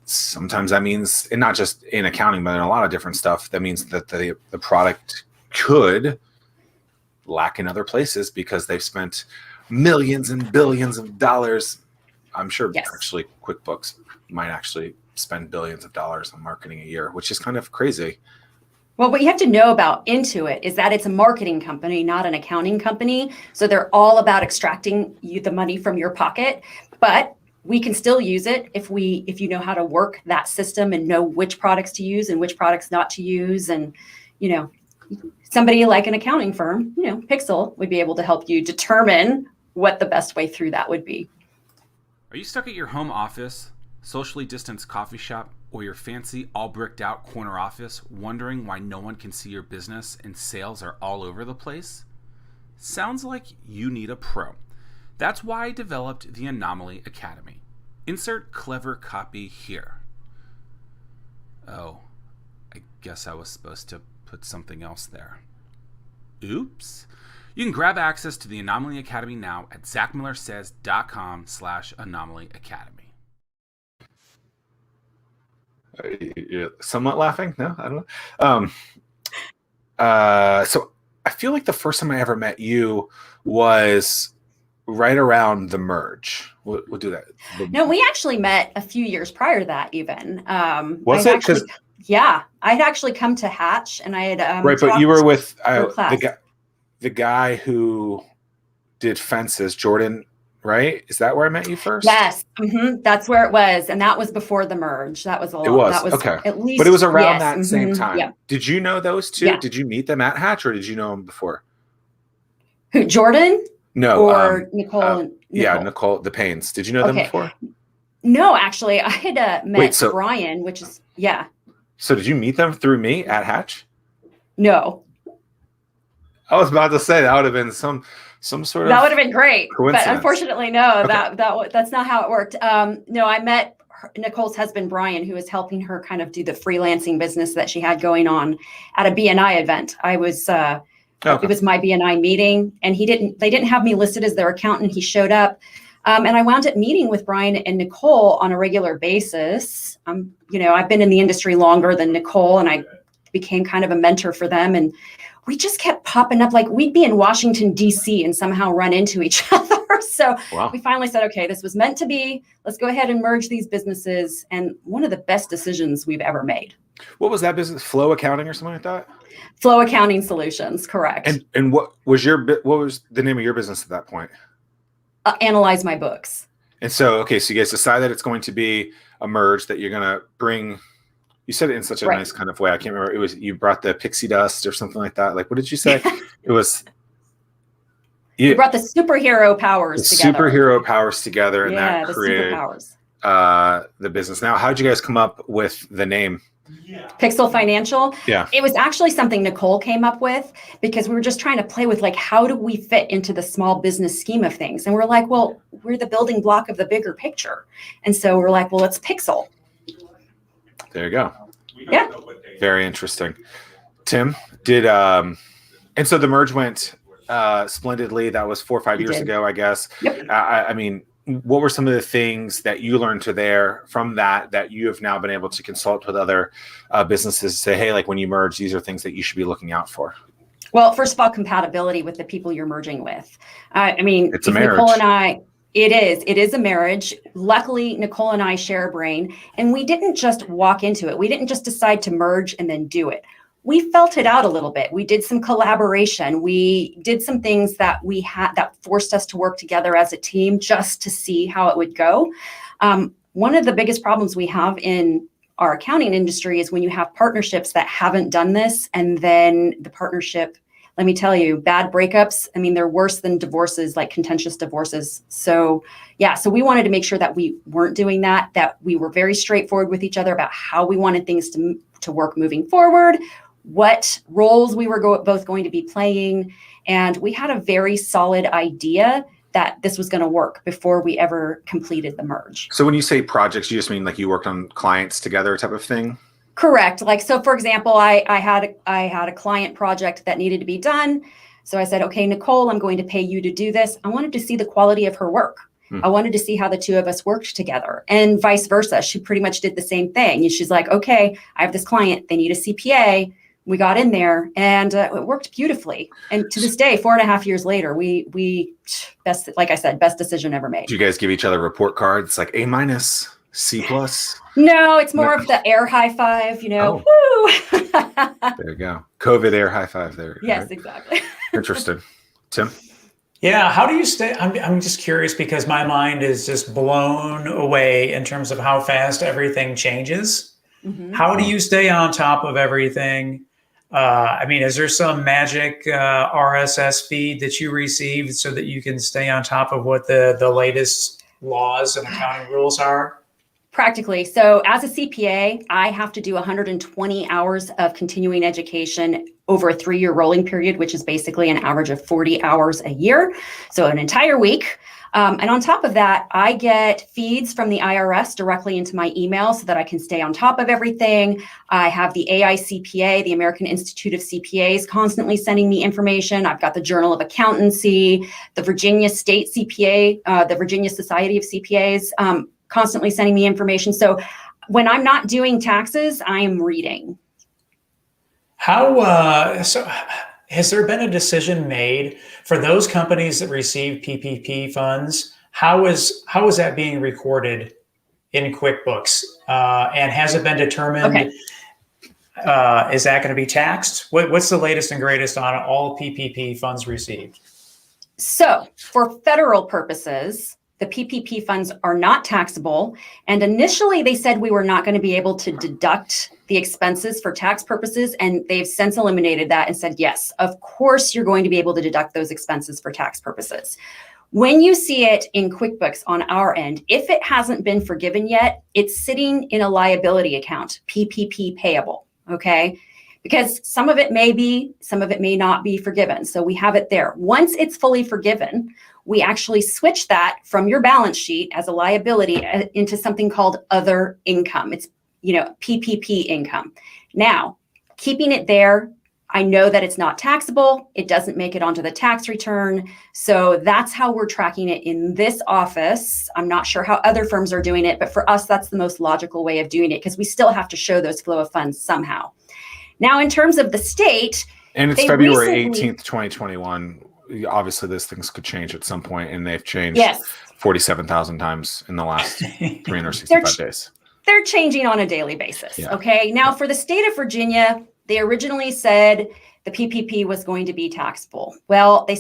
sometimes that means, and not just in accounting, but in a lot of different stuff, that means that the product could lack in other places because they've spent millions and billions of dollars. I'm sure Actually QuickBooks might actually spend billions of dollars on marketing a year, which is kind of crazy. Well, what you have to know about Intuit is that it's a marketing company, not an accounting company. So they're all about extracting you the money from your pocket, but we can still use it if you know how to work that system and know which products to use and which products not to use. And, somebody like an accounting firm, Pixel would be able to help you determine what the best way through that would be. Are you stuck at your home office, socially distanced coffee shop, or your fancy all bricked out corner office, wondering why no one can see your business and sales are all over the place? Sounds like you need a pro. That's why I developed the Anomaly Academy. Insert clever copy here. Oh, I guess I was supposed to put something else there. Oops. You can grab access to the Anomaly Academy now at zachmillersays.com/Anomaly Academy. You're somewhat laughing? No, I don't know. So I feel like the first time I ever met you was right around the merge. We'll do that. No, we actually met a few years prior to that even. Was it? Yeah, I'd actually come to Hatch and I had right, but you were with the guy who did fences, Jordan, right? Is that where I met you first? Yes, that's where it was, and that was before the merge. That was okay. At least, but it was around that same time. Yeah. Did you know those two? Yeah. Did you meet them at Hatch, or did you know them before? Who, Jordan? No, or Nicole? Yeah, Nicole, the Paynes. Did you know them before? No, actually, I had met Brian, which is So did you meet them through me at Hatch? No. I was about to say that would have been some sort of. That would have been great, but unfortunately, no. Okay. That's not how it worked. No, I met Nicole's husband Brian, who was helping her kind of do the freelancing business that she had going on at a BNI event. I was. It was my BNI meeting, and they didn't have me listed as their accountant. He showed up. And I wound up meeting with Brian and Nicole on a regular basis. I've been in the industry longer than Nicole, and I became kind of a mentor for them. And we just kept popping up, like we'd be in Washington, D.C. and somehow run into each other. So we finally said, okay, this was meant to be. Let's go ahead and merge these businesses. And one of the best decisions we've ever made. What was that business? Flow Accounting or something like that? Flow Accounting Solutions, correct. And what was the name of your business at that point? Analyze My Books. And so you guys decide that it's going to be a merge, that you're going to bring. You said it in such a nice kind of way. I can't remember. It was you brought the pixie dust or something like that. Like, what did you say? It was. You brought the superhero powers together. Superhero powers together, and that created the business. Now, how did you guys come up with the name? Pixel Financial. Yeah. It was actually something Nicole came up with because we were just trying to play with, like, how do we fit into the small business scheme of things? And we're like, well, we're the building block of the bigger picture. And so we're like, well, it's Pixel. There you go. Yeah. Very interesting. Tim, and so the merge went splendidly. That was 4 or 5 years ago, I guess. Yep. I mean, what were some of the things that you learned from that you have now been able to consult with other businesses to say, hey, like when you merge, these are things that you should be looking out for? Well, first of all, compatibility with the people you're merging with. I mean, it's a marriage. Nicole and I, it is a marriage. Luckily, Nicole and I share a brain, and we didn't just walk into it. We didn't just decide to merge and then do it. We felt it out a little bit. We did some collaboration. We did some things that that forced us to work together as a team just to see how it would go. One of the biggest problems we have in our accounting industry is when you have partnerships that haven't done this, and then the partnership, let me tell you, bad breakups, I mean, they're worse than divorces, like contentious divorces. So we wanted to make sure that we weren't doing that we were very straightforward with each other about how we wanted things to work moving forward, what roles we were both going to be playing. And we had a very solid idea that this was going to work before we ever completed the merge. So when you say projects, you just mean like you worked on clients together type of thing? Correct. Like, so for example, I had a client project that needed to be done. So I said, okay, Nicole, I'm going to pay you to do this. I wanted to see the quality of her work. I wanted to see how the two of us worked together, and vice versa. She pretty much did the same thing. And she's like, okay, I have this client, they need a CPA. We got in there, and it worked beautifully. And to this day, 4.5 years later, we best, like I said, best decision ever made. Do you guys give each other report cards like A-? C plus? No, it's more of the air high five, woo. There you go. COVID air high five there. Yes, right? exactly. Interesting. Tim? Yeah, how do you stay? I'm just curious because my mind is just blown away in terms of how fast everything changes. Mm-hmm. How do you stay on top of everything? Is there some magic RSS feed that you receive so that you can stay on top of what the latest laws and accounting rules are? Practically. So as a CPA, I have to do 120 hours of continuing education over a 3-year rolling period, which is basically an average of 40 hours a year. So an entire week. And on top of that, I get feeds from the IRS directly into my email so that I can stay on top of everything. I have the AICPA, the American Institute of CPAs, constantly sending me information. I've got the Journal of Accountancy, the Virginia State CPA, the Virginia Society of CPAs, constantly sending me information. So when I'm not doing taxes, I am reading. So has there been a decision made for those companies that receive PPP funds? How is that being recorded in QuickBooks? And has it been determined, is that going to be taxed? What's the latest and greatest on all PPP funds received? So for federal purposes, the PPP funds are not taxable. And initially they said we were not going to be able to deduct the expenses for tax purposes. And they've since eliminated that and said, yes, of course, you're going to be able to deduct those expenses for tax purposes. When you see it in QuickBooks on our end, if it hasn't been forgiven yet, it's sitting in a liability account, PPP payable, okay? Because some of it may be, some of it may not be forgiven. So we have it there. Once it's fully forgiven, we actually switch that from your balance sheet as a liability into something called other income. It's, PPP income. Now, keeping it there, I know that it's not taxable. It doesn't make it onto the tax return. So that's how we're tracking it in this office. I'm not sure how other firms are doing it, but for us, that's the most logical way of doing it because we still have to show those flow of funds somehow. Now, in terms of the state, and it's February 18th, 2021. Obviously, these things could change at some point, and they've changed 47,000 times in the last 365 days. They're changing on a daily basis. Yeah. Okay. Now, for the state of Virginia, they originally said the PPP was going to be taxable. Well, they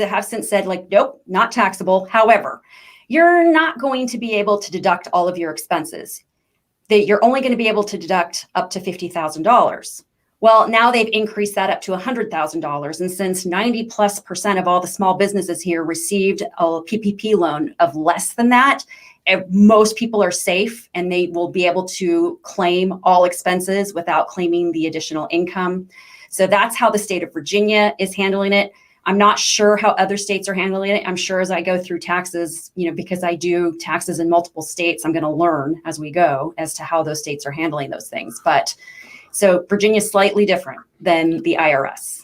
have since said, nope, not taxable. However, you're not going to be able to deduct all of your expenses. You're only going to be able to deduct up to $50,000. Well, now they've increased that up to $100,000. And since 90+% of all the small businesses here received a PPP loan of less than that, most people are safe and they will be able to claim all expenses without claiming the additional income. So that's how the state of Virginia is handling it. I'm not sure how other states are handling it. I'm sure as I go through taxes, because I do taxes in multiple states, I'm going to learn as we go as to how those states are handling those things. But so Virginia is slightly different than the IRS.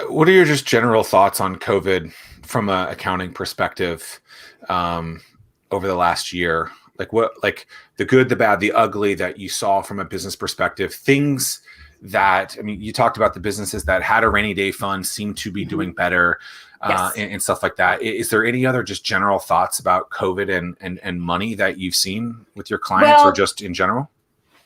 What are your just general thoughts on COVID from an accounting perspective over the last year? Like the good, the bad, the ugly that you saw from a business perspective, things that, you talked about the businesses that had a rainy day fund seem to be doing better and stuff like that. Is there any other just general thoughts about COVID and money that you've seen with your clients or just in general?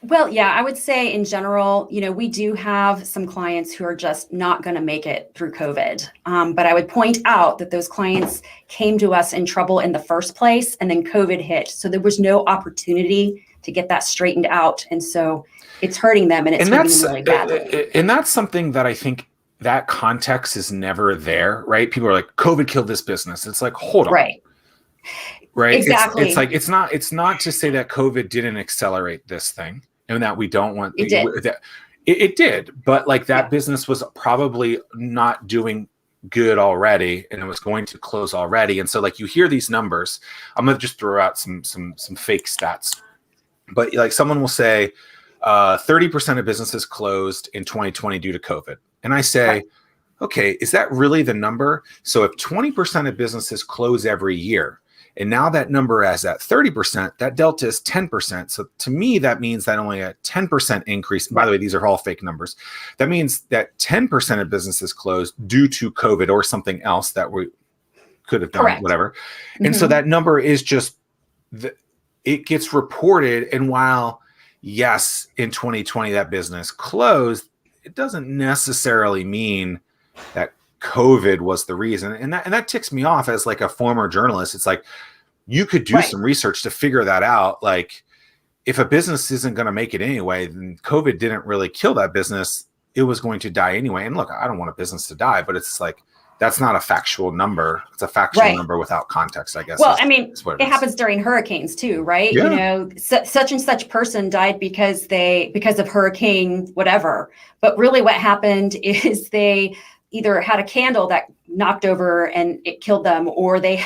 Well, yeah, I would say in general, we do have some clients who are just not going to make it through COVID. But I would point out that those clients came to us in trouble in the first place and then COVID hit. So there was no opportunity to get that straightened out. And so it's hurting them and it's hurting them really badly. And that's something that I think that context is never there, right? People are like, COVID killed this business. It's like, hold on. Right. Exactly. It's not to say that COVID didn't accelerate this thing and that we don't want it did, but that business was probably not doing good already and it was going to close already. And so you hear these numbers, I'm going to just throw out some fake stats, but someone will say 30% of businesses closed in 2020 due to COVID. And I say, okay, is that really the number? So if 20% of businesses close every year, and now that number is at 30%, that delta is 10%. So to me, that means that only a 10% increase. By the way, these are all fake numbers. That means that 10% of businesses closed due to COVID or something else that we could have done, whatever. And so that number is just, it gets reported. And while, yes, in 2020 that business closed, it doesn't necessarily mean that COVID was the reason. And that ticks me off as like a former journalist. It's like, you could do some research to figure that out. Like, if a business isn't going to make it anyway, then COVID didn't really kill that business. It was going to die anyway. And look, I don't want a business to die, but it's like, that's not a factual number. It's a factual number without context, I guess. Well, it happens during hurricanes too, right? Yeah. Such and such person died because of hurricane whatever. But really what happened is they either had a candle that knocked over and it killed them, or they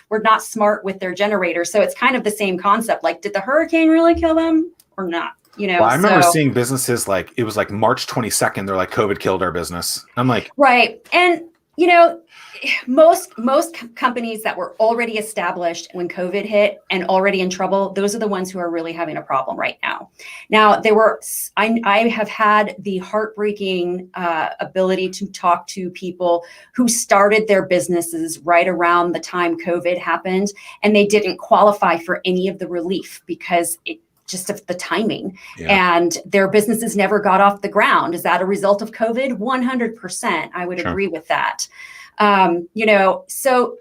were not smart with their generator. So it's kind of the same concept. Like, did the hurricane really kill them or not? Well, I remember seeing businesses like, it was like March 22nd. They're like, COVID killed our business. I'm like, right. And most companies that were already established when COVID hit and already in trouble, those are the ones who are really having a problem right now. Now, I have had the heartbreaking ability to talk to people who started their businesses right around the time COVID happened, and they didn't qualify for any of the relief because just of the timing, and their businesses never got off the ground. Is that a result of COVID? 100%. I would agree with that. So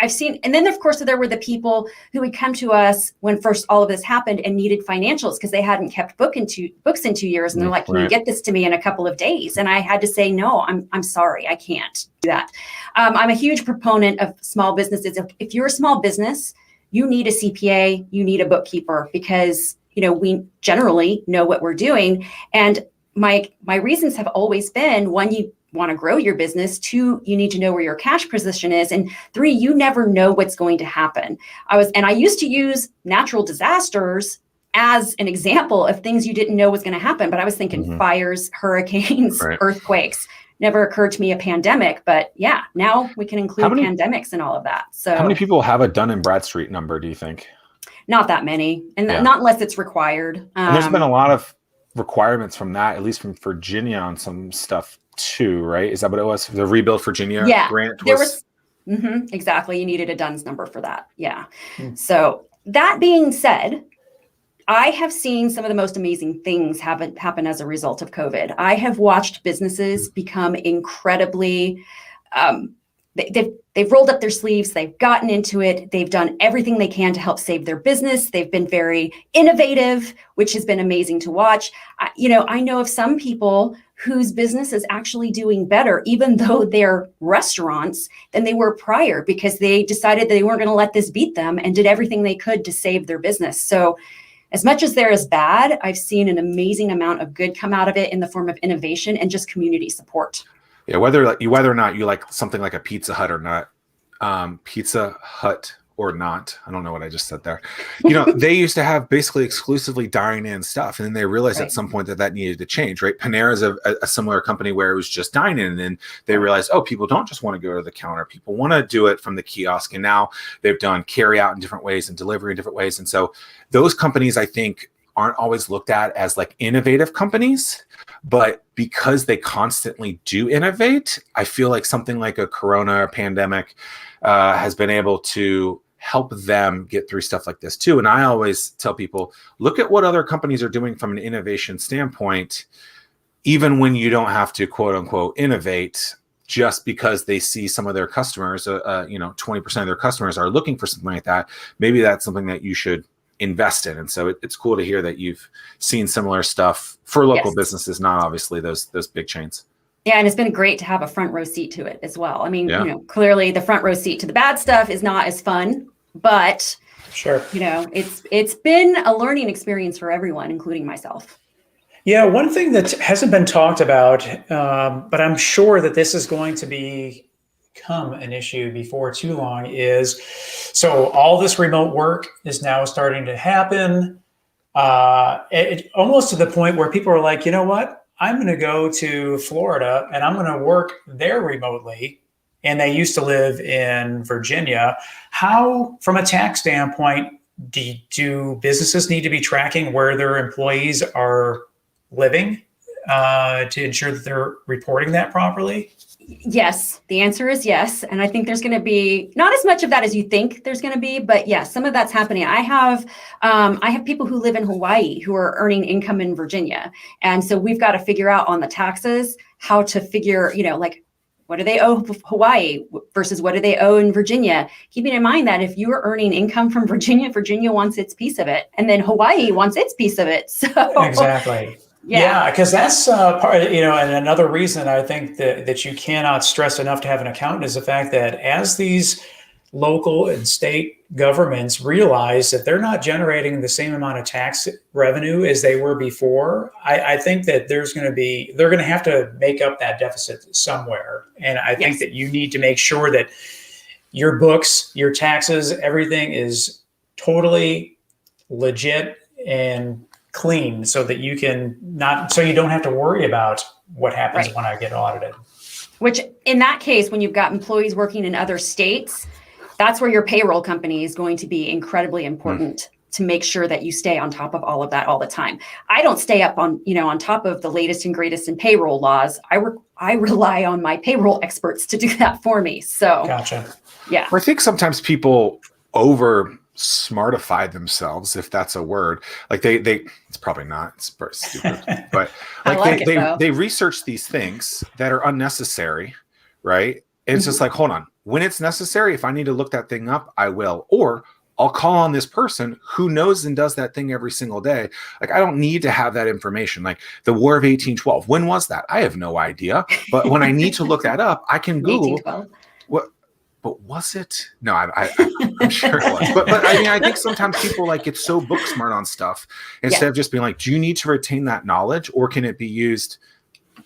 I've seen, and then of course, there were the people who would come to us when first all of this happened and needed financials because they hadn't kept books in 2 years. And they're like, can you get this to me in a couple of days? And I had to say, no, I'm sorry, I can't do that. I'm a huge proponent of small businesses. If you're a small business, you need a CPA, you need a bookkeeper, because, we generally know what we're doing. And my reasons have always been, one, you want to grow your business. 2, you need to know where your cash position is. And 3, you never know what's going to happen. I used to use natural disasters as an example of things you didn't know was going to happen. But I was thinking fires, hurricanes, earthquakes. Never occurred to me a pandemic, but now we can include pandemics and all of that. So how many people have a Dun & Bradstreet number, do you think? Not that many, and not unless it's required. And there's been a lot of requirements from that, at least from Virginia on some stuff too, right? Is that what it was? The Rebuild Virginia grant? There was exactly. You needed a DUNS number for that. Yeah. So that being said, I have seen some of the most amazing things happen as a result of COVID. I have watched businesses become incredibly, they've rolled up their sleeves, they've gotten into it, they've done everything they can to help save their business. They've been very innovative, which has been amazing to watch. I know of some people whose business is actually doing better, even though they're restaurants, than they were prior, because they decided they weren't going to let this beat them and did everything they could to save their business. So as much as there is bad, I've seen an amazing amount of good come out of it in the form of innovation and just community support. Yeah, whether or not you like something like a Pizza Hut or not, I don't know what I just said there. They used to have basically exclusively dine-in stuff, and then they realized at some point that needed to change, right? Panera is a similar company where it was just dine-in, and then they realized, people don't just want to go to the counter. People want to do it from the kiosk, and now they've done carry out in different ways and delivery in different ways. And so those companies, I think, aren't always looked at as like innovative companies, but because they constantly do innovate, I feel like something like a Corona or pandemic has been able to help them get through stuff like this too. And I always tell people, look at what other companies are doing from an innovation standpoint, even when you don't have to quote unquote innovate, just because they see some of their customers, 20% of their customers are looking for something like that. Maybe that's something that you should invest in. And so it's cool to hear that you've seen similar stuff for local businesses, not obviously those big chains. Yeah, and it's been great to have a front row seat to it as well. I mean, clearly the front row seat to the bad stuff is not as fun, but sure, it's been a learning experience for everyone, including myself. Yeah, one thing that hasn't been talked about, but I'm sure that this is going to become an issue before too long, is so all this remote work is now starting to happen. Almost to the point where people are like, you know what? I'm going to go to Florida and I'm going to work there remotely. And they used to live in Virginia. How, from a tax standpoint, do businesses need to be tracking where their employees are living to ensure that they're reporting that properly? Yes, the answer is yes. And I think there's going to be not as much of that as you think there's going to be, but yes, some of that's happening. I have people who live in Hawaii who are earning income in Virginia. And so we've got to figure out on the taxes how to figure, like, what do they owe Hawaii versus what do they owe in Virginia? Keeping in mind that if you are earning income from Virginia, Virginia wants its piece of it. And then Hawaii wants its piece of it. So exactly. Yeah, because that's part, and another reason I think that you cannot stress enough to have an accountant is the fact that as these local and state governments realize that they're not generating the same amount of tax revenue as they were before, I think that they're going to have to make up that deficit somewhere. And I think that you need to make sure that your books, your taxes, everything is totally legit and clean so that you don't have to worry about what happens when I get audited. Which in that case, when you've got employees working in other states, that's where your payroll company is going to be incredibly important to make sure that you stay on top of all of that all the time. I don't stay up on top of the latest and greatest in payroll laws. I rely on my payroll experts to do that for me. So gotcha. Yeah. I think sometimes people over smartify themselves, if that's a word. Like they it's probably not, it's pretty stupid, but like they research these things that are unnecessary, right? And it's just like, hold on, when it's necessary, if I need to look that thing up, I will, or I'll call on this person who knows and does that thing every single day. Like, I don't need to have that information. Like the War of 1812, when was that? I have no idea. But when I need to look that up, I can Google what. But was it? No, I'm sure it was. But I mean, I think sometimes people like get so book smart on stuff instead of just being like, do you need to retain that knowledge, or can it be used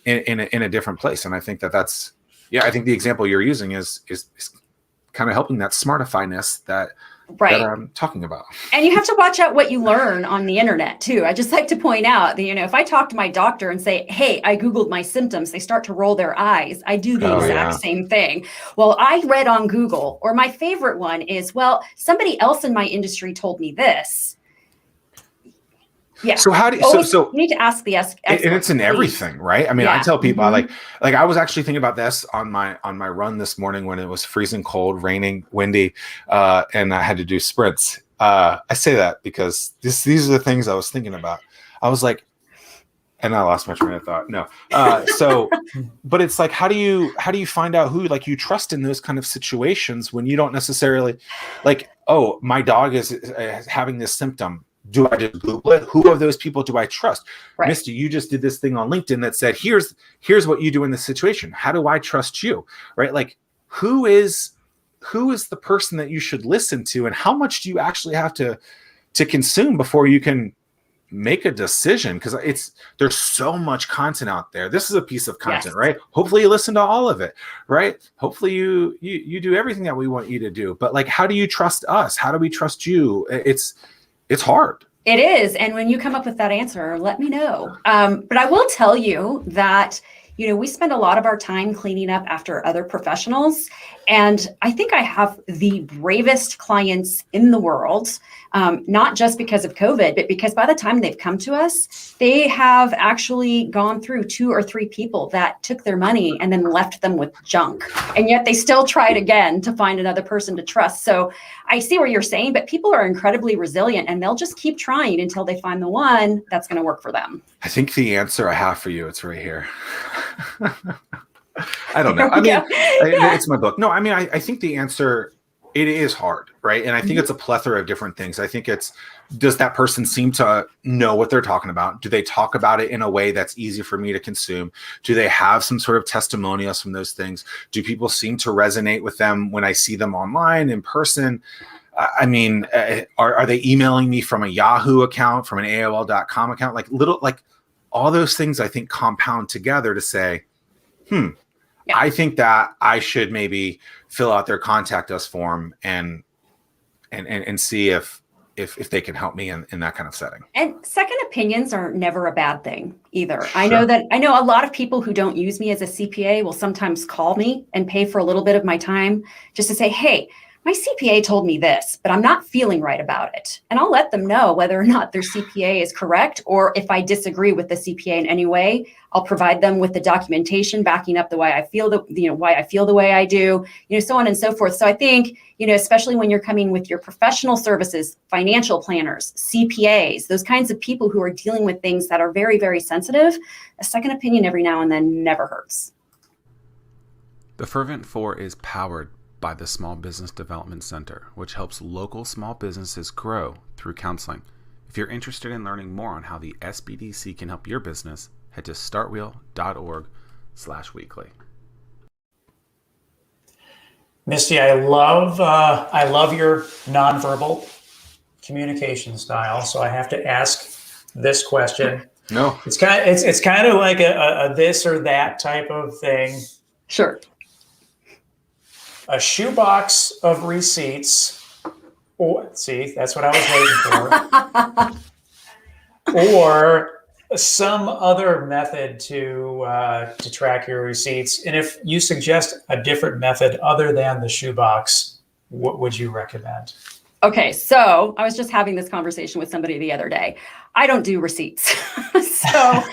in a different place? And I think that's I think the example you're using is kind of helping that smartifyness that I'm talking about. And you have to watch out what you learn on the internet too. I just like to point out that, if I talk to my doctor and say, hey, I Googled my symptoms, they start to roll their eyes. I do the exact same thing. Well, I read on Google, or my favorite one is, well, somebody else in my industry told me this. Yeah. So how do you, you need to ask the experts, and it's in everything, right? I mean, I tell people like I was actually thinking about this on my run this morning when it was freezing cold, raining, windy, and I had to do sprints. I say that because these are the things I was thinking about. I was like, and I lost my train of thought. No. But it's like, how do you find out who like you trust in those kind of situations when you don't necessarily like, oh, my dog is having this symptom. Do I just Google it? Who of those people do I trust? Right. Misty, you just did this thing on LinkedIn that said, here's what you do in this situation. How do I trust you? Right? Like, who is the person that you should listen to, and how much do you actually have to consume before you can make a decision? Because there's so much content out there. This is a piece of content, right? Hopefully you listen to all of it, right? Hopefully you do everything that we want you to do. But like, how do you trust us? How do we trust you? It's hard. It is. And when you come up with that answer, let me know. But I will tell you that, we spend a lot of our time cleaning up after other professionals. And I think I have the bravest clients in the world, not just because of COVID, but because by the time they've come to us, they have actually gone through 2 or 3 people that took their money and then left them with junk. And yet they still tried again to find another person to trust. So I see what you're saying, but people are incredibly resilient and they'll just keep trying until they find the one that's going to work for them. I think the answer I have for you, it's right here. I don't know. I mean, it's my book. No, I mean, I think the answer, it is hard, right? And I think it's a plethora of different things. I think does that person seem to know what they're talking about? Do they talk about it in a way that's easy for me to consume? Do they have some sort of testimonials from those things? Do people seem to resonate with them when I see them online, in person? I mean, are they emailing me from a Yahoo account, from an AOL.com account? Like all those things I think compound together to say, I think that I should maybe fill out their contact us form and see if they can help me in that kind of setting. And second opinions are never a bad thing either. Sure. I know a lot of people who don't use me as a CPA will sometimes call me and pay for a little bit of my time just to say, hey, my CPA told me this, but I'm not feeling right about it. And I'll let them know whether or not their CPA is correct, or if I disagree with the CPA in any way, I'll provide them with the documentation backing up the way I feel, why I feel the way I do, so on and so forth. So I think, especially when you're coming with your professional services, financial planners, CPAs, those kinds of people who are dealing with things that are very, very sensitive, a second opinion every now and then never hurts. The Fervent 4 is powered by the Small Business Development Center, which helps local small businesses grow through counseling. If you're interested in learning more on how the SBDC can help your business, head to startwheel.org/weekly. Misty, I love your nonverbal communication style. So I have to ask this question. No, it's kind of like a this or that type of thing. Sure. A shoebox of receipts. Oh, see, that's what I was waiting for. Or some other method to track your receipts. And if you suggest a different method other than the shoebox, what would you recommend? Okay, so I was just having this conversation with somebody the other day. I don't do receipts. So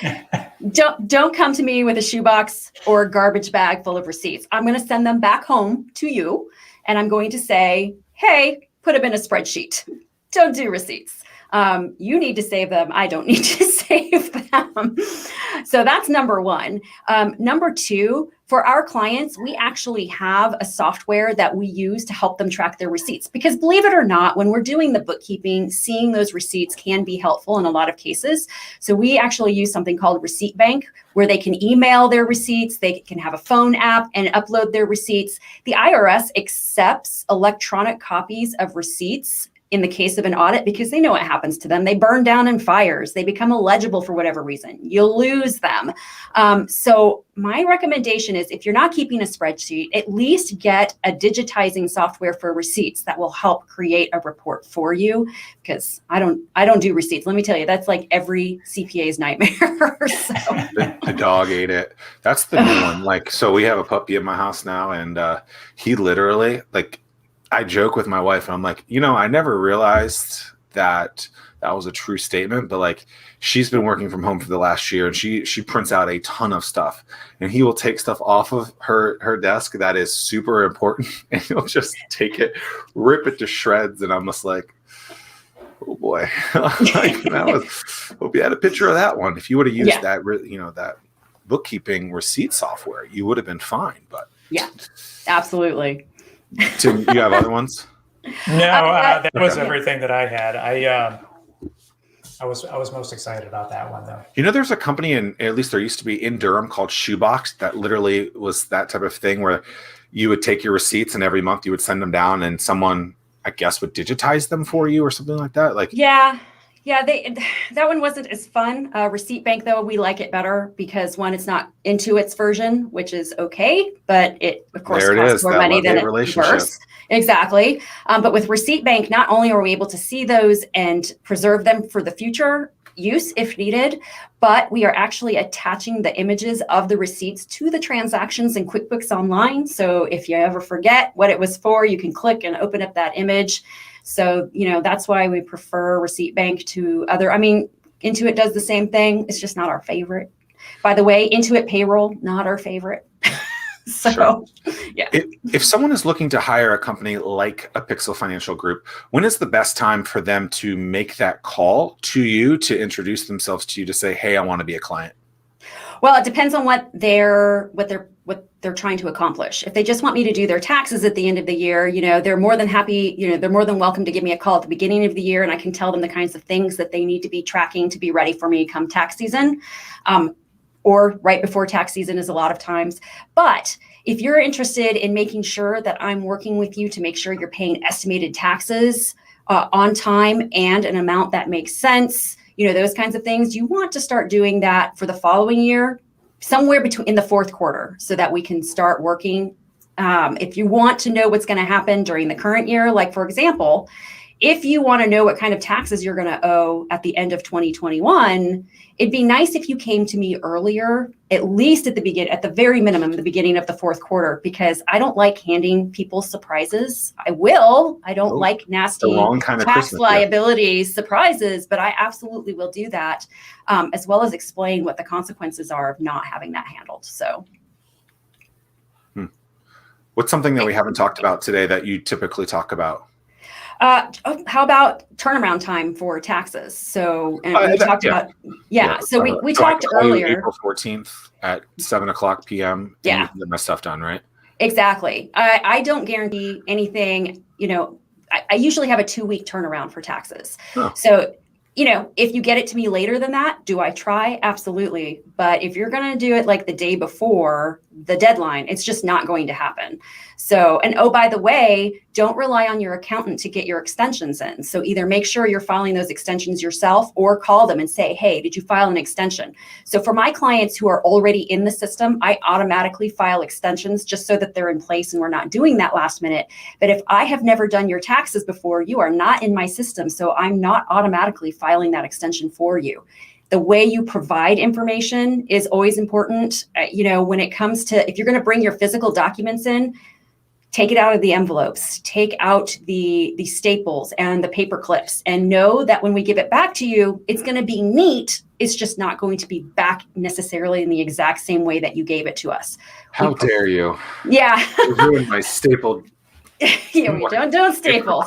don't come to me with a shoebox or a garbage bag full of receipts. I'm going to send them back home to you, and I'm going to say, hey, put them in a spreadsheet. Don't do receipts. You need to save them. I don't need to save them. So that's number one. Number two, for our clients, we actually have a software that we use to help them track their receipts. Because believe it or not, when we're doing the bookkeeping, seeing those receipts can be helpful in a lot of cases. So we actually use something called Receipt Bank, where they can email their receipts, they can have a phone app and upload their receipts. The IRS accepts electronic copies of receipts in the case of an audit, because they know what happens to them. They burn down in fires. They become illegible for whatever reason. You'll lose them. So my recommendation is, if you're not keeping a spreadsheet, at least get a digitizing software for receipts that will help create a report for you. Because I don't do receipts. Let me tell you, that's like every CPA's nightmare. So. The dog ate it. That's the new one. Like, so we have a puppy in my house now, and he literally, like, I joke with my wife, and I'm like, I never realized that was a true statement, but like, she's been working from home for the last year, and she prints out a ton of stuff, and he will take stuff off of her desk that is super important, and he'll just take it, rip it to shreds, and I'm just like, oh boy. Like, hope you had a picture of that one. If you would have used that, that bookkeeping receipt software, you would have been fine. But yeah, absolutely. Tim, you have other ones? No, that was everything that I had. I was most excited about that one, though. There's a company, at least there used to be in Durham, called Shoebox, that literally was that type of thing where you would take your receipts and every month you would send them down, and someone, I guess, would digitize them for you or something like that. Like, yeah, that one wasn't as fun. Receipt Bank, though, we like it better because, one, it's not Intuit's version, which is okay, but it, of course, costs more money than it reverse. Exactly. But with Receipt Bank, not only are we able to see those and preserve them for the future use if needed, but we are actually attaching the images of the receipts to the transactions in QuickBooks Online. So if you ever forget what it was for, you can click and open up that image. So, that's why we prefer Receipt Bank to other. I mean, Intuit does the same thing. It's just not our favorite. By the way, Intuit Payroll, not our favorite. So, sure. Yeah. If someone is looking to hire a company like a Pixel Financial Group, when is the best time for them to make that call to you, to introduce themselves to you, to say, hey, I want to be a client? Well, it depends on what they're trying to accomplish. If they just want me to do their taxes at the end of the year, they're more than happy, they're more than welcome to give me a call at the beginning of the year, and I can tell them the kinds of things that they need to be tracking to be ready for me come tax season, or right before tax season is a lot of times. But if you're interested in making sure that I'm working with you to make sure you're paying estimated taxes on time and an amount that makes sense, those kinds of things, you want to start doing that for the following year, somewhere in the fourth quarter, so that we can start working. If you want to know what's going to happen during the current year, like, for example, if you want to know what kind of taxes you're going to owe at the end of 2021, it'd be nice if you came to me earlier, at least at the very minimum, the beginning of the fourth quarter, because I don't like handing people surprises. I don't like nasty kind of tax Christmas liability surprises, but I absolutely will do that, as well as explain what the consequences are of not having that handled. So. What's something that we haven't talked about today that you typically talk about? How about turnaround time for taxes? So, and we talked about, so we talked earlier. April 14th at 7:00 p.m. Yeah. You can get my stuff done, right? Exactly. I don't guarantee anything. I usually have a 2-week turnaround for taxes. Oh. So, if you get it to me later than that, do I try? Absolutely. But if you're going to do it like the day before the deadline, it's just not going to happen. So, and oh, by the way, don't rely on your accountant to get your extensions in. So either make sure you're filing those extensions yourself or call them and say, hey, did you file an extension? So for my clients who are already in the system, I automatically file extensions just so that they're in place and we're not doing that last minute. But if I have never done your taxes before, you are not in my system. So I'm not automatically filing that extension for you. The way you provide information is always important. When it comes to, if you're going to bring your physical documents in, take it out of the envelopes, take out the staples and the paper clips, and know that when we give it back to you, it's going to be neat. It's just not going to be back necessarily in the exact same way that you gave it to us. How dare you? Yeah. You ruined my stapled. Yeah, we don't staple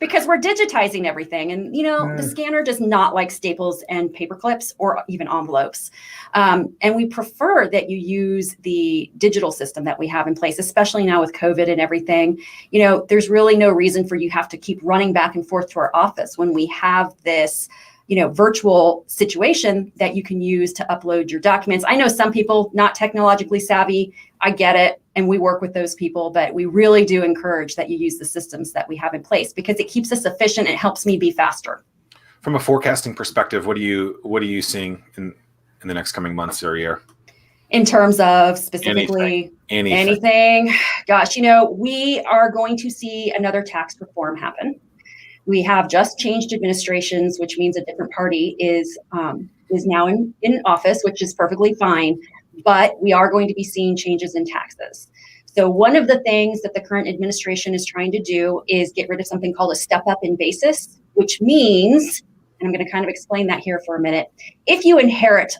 because we're digitizing everything. And, the scanner does not like staples and paper clips or even envelopes. And we prefer that you use the digital system that we have in place, especially now with COVID and everything. There's really no reason for you have to keep running back and forth to our office when we have this virtual situation that you can use to upload your documents. I know some people not technologically savvy. I get it. And we work with those people, but we really do encourage that you use the systems that we have in place because it keeps us efficient. It helps me be faster. From a forecasting perspective, what are you seeing in the next coming months or year? In terms of specifically anything. Gosh, we are going to see another tax reform happen. We have just changed administrations, which means a different party is now in office, which is perfectly fine. But we are going to be seeing changes in taxes. So one of the things that the current administration is trying to do is get rid of something called a step up in basis, which means, and I'm going to kind of explain that here for a minute, if you inherit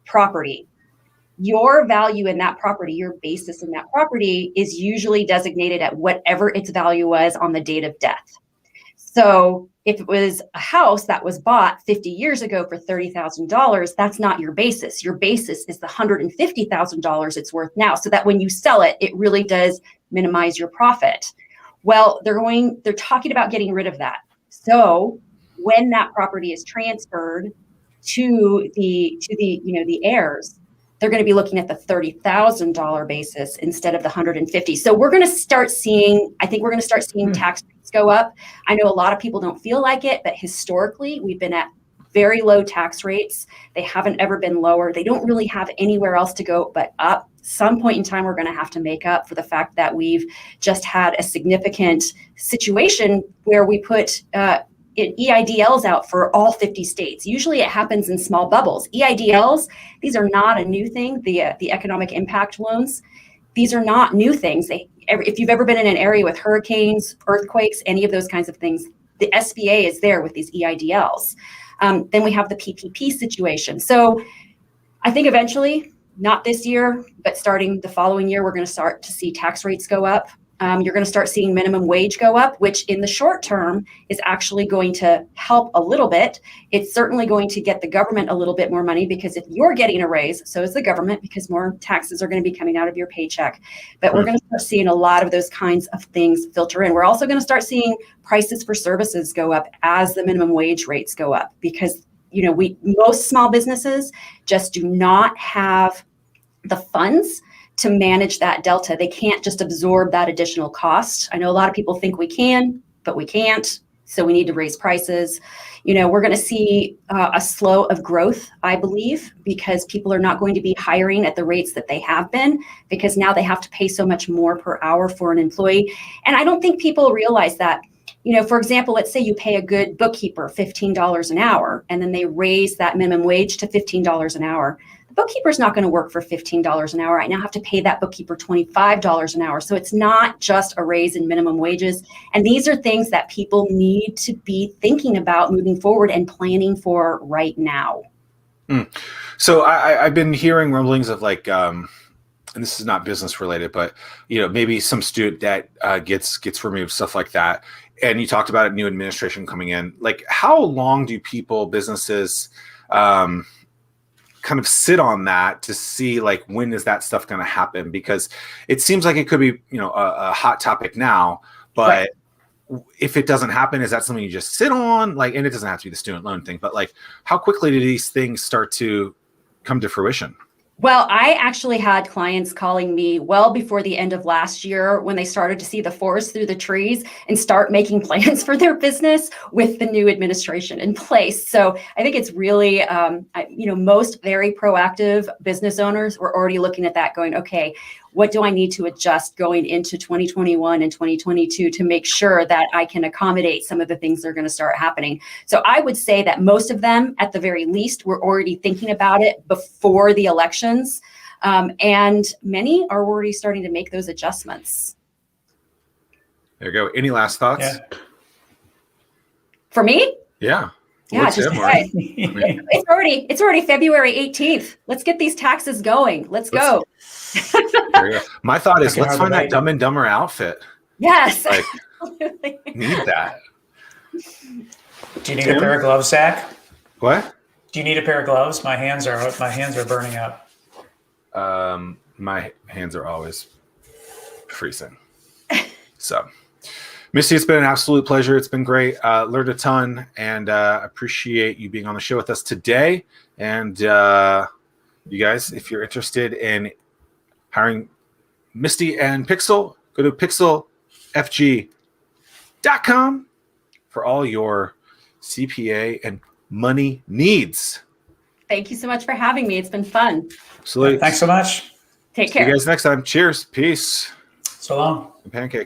property, your value in that property, your basis in that property is usually designated at whatever its value was on the date of death. So if it was a house that was bought 50 years ago for $30,000, that's not your basis. Your basis is the $150,000 it's worth now, so that when you sell it, it really does minimize your profit. Well, they're talking about getting rid of that. So when that property is transferred to the heirs, they're going to be looking at the $30,000 basis instead of the $150,000. So we're going to start seeing, tax rates go up. I know a lot of people don't feel like it, but historically we've been at very low tax rates. They haven't ever been lower. They don't really have anywhere else to go but up. Some point in time, we're going to have to make up for the fact that we've just had a significant situation where we put EIDLs out for all 50 states. Usually it happens in small bubbles. EIDLs, these are not a new thing. The economic impact loans, these are not new things. If you've ever been in an area with hurricanes, earthquakes, any of those kinds of things, the SBA is there with these EIDLs. Then we have the PPP situation. So I think eventually, not this year, but starting the following year, we're going to start to see tax rates go up. You're going to start seeing minimum wage go up, which in the short term is actually going to help a little bit. It's certainly going to get the government a little bit more money because if you're getting a raise, so is the government because more taxes are going to be coming out of your paycheck. But we're going to start seeing a lot of those kinds of things filter in. We're also going to start seeing prices for services go up as the minimum wage rates go up because, most small businesses just do not have the funds to manage that delta. They can't just absorb that additional cost. I know a lot of people think we can, but we can't. So we need to raise prices. We're going to see a slow of growth, I believe, because people are not going to be hiring at the rates that they have been because now they have to pay so much more per hour for an employee. And I don't think people realize that For example, let's say you pay a good bookkeeper $15 an hour, and then they raise that minimum wage to $15 an hour. The bookkeeper's not going to work for $15 an hour. I now have to pay that bookkeeper $25 an hour. So it's not just a raise in minimum wages. And these are things that people need to be thinking about moving forward and planning for right now. So I've been hearing rumblings of like, and this is not business related, but maybe some student debt gets removed, stuff like that. And you talked about a new administration coming in. Like, how long do businesses kind of sit on that to see like when is that stuff going to happen? Because it seems like it could be a hot topic now, but if it doesn't happen, is that something you just sit on? Like, and it doesn't have to be the student loan thing, but like, how quickly do these things start to come to fruition? Well, I actually had clients calling me well before the end of last year when they started to see the forest through the trees and start making plans for their business with the new administration in place. So I think it's really, most very proactive business owners were already looking at that going, okay, what do I need to adjust going into 2021 and 2022 to make sure that I can accommodate some of the things that are going to start happening? So I would say that most of them, at the very least, were already thinking about it before the elections. And many are already starting to make those adjustments. There you go. Any last thoughts? Yeah. For me? Yeah. Yeah, just it's already February 18th. Let's get these taxes going. Let's go. There you go. My thought is let's find that Dumb and Dumber outfit. Yes. Like, need that. Do you need a pair of gloves, Zack? What? Do you need a pair of gloves? My hands are burning up. My hands are always freezing. So, Misty, it's been an absolute pleasure. It's been great. Learned a ton, and appreciate you being on the show with us today. And you guys, if you're interested in hiring Misty and Pixel, go to pixelfg.com for all your CPA and money needs. Thank you so much for having me. It's been fun. Absolutely. Thanks so much. Take care. See you guys next time. Cheers. Peace. So long. And pancake.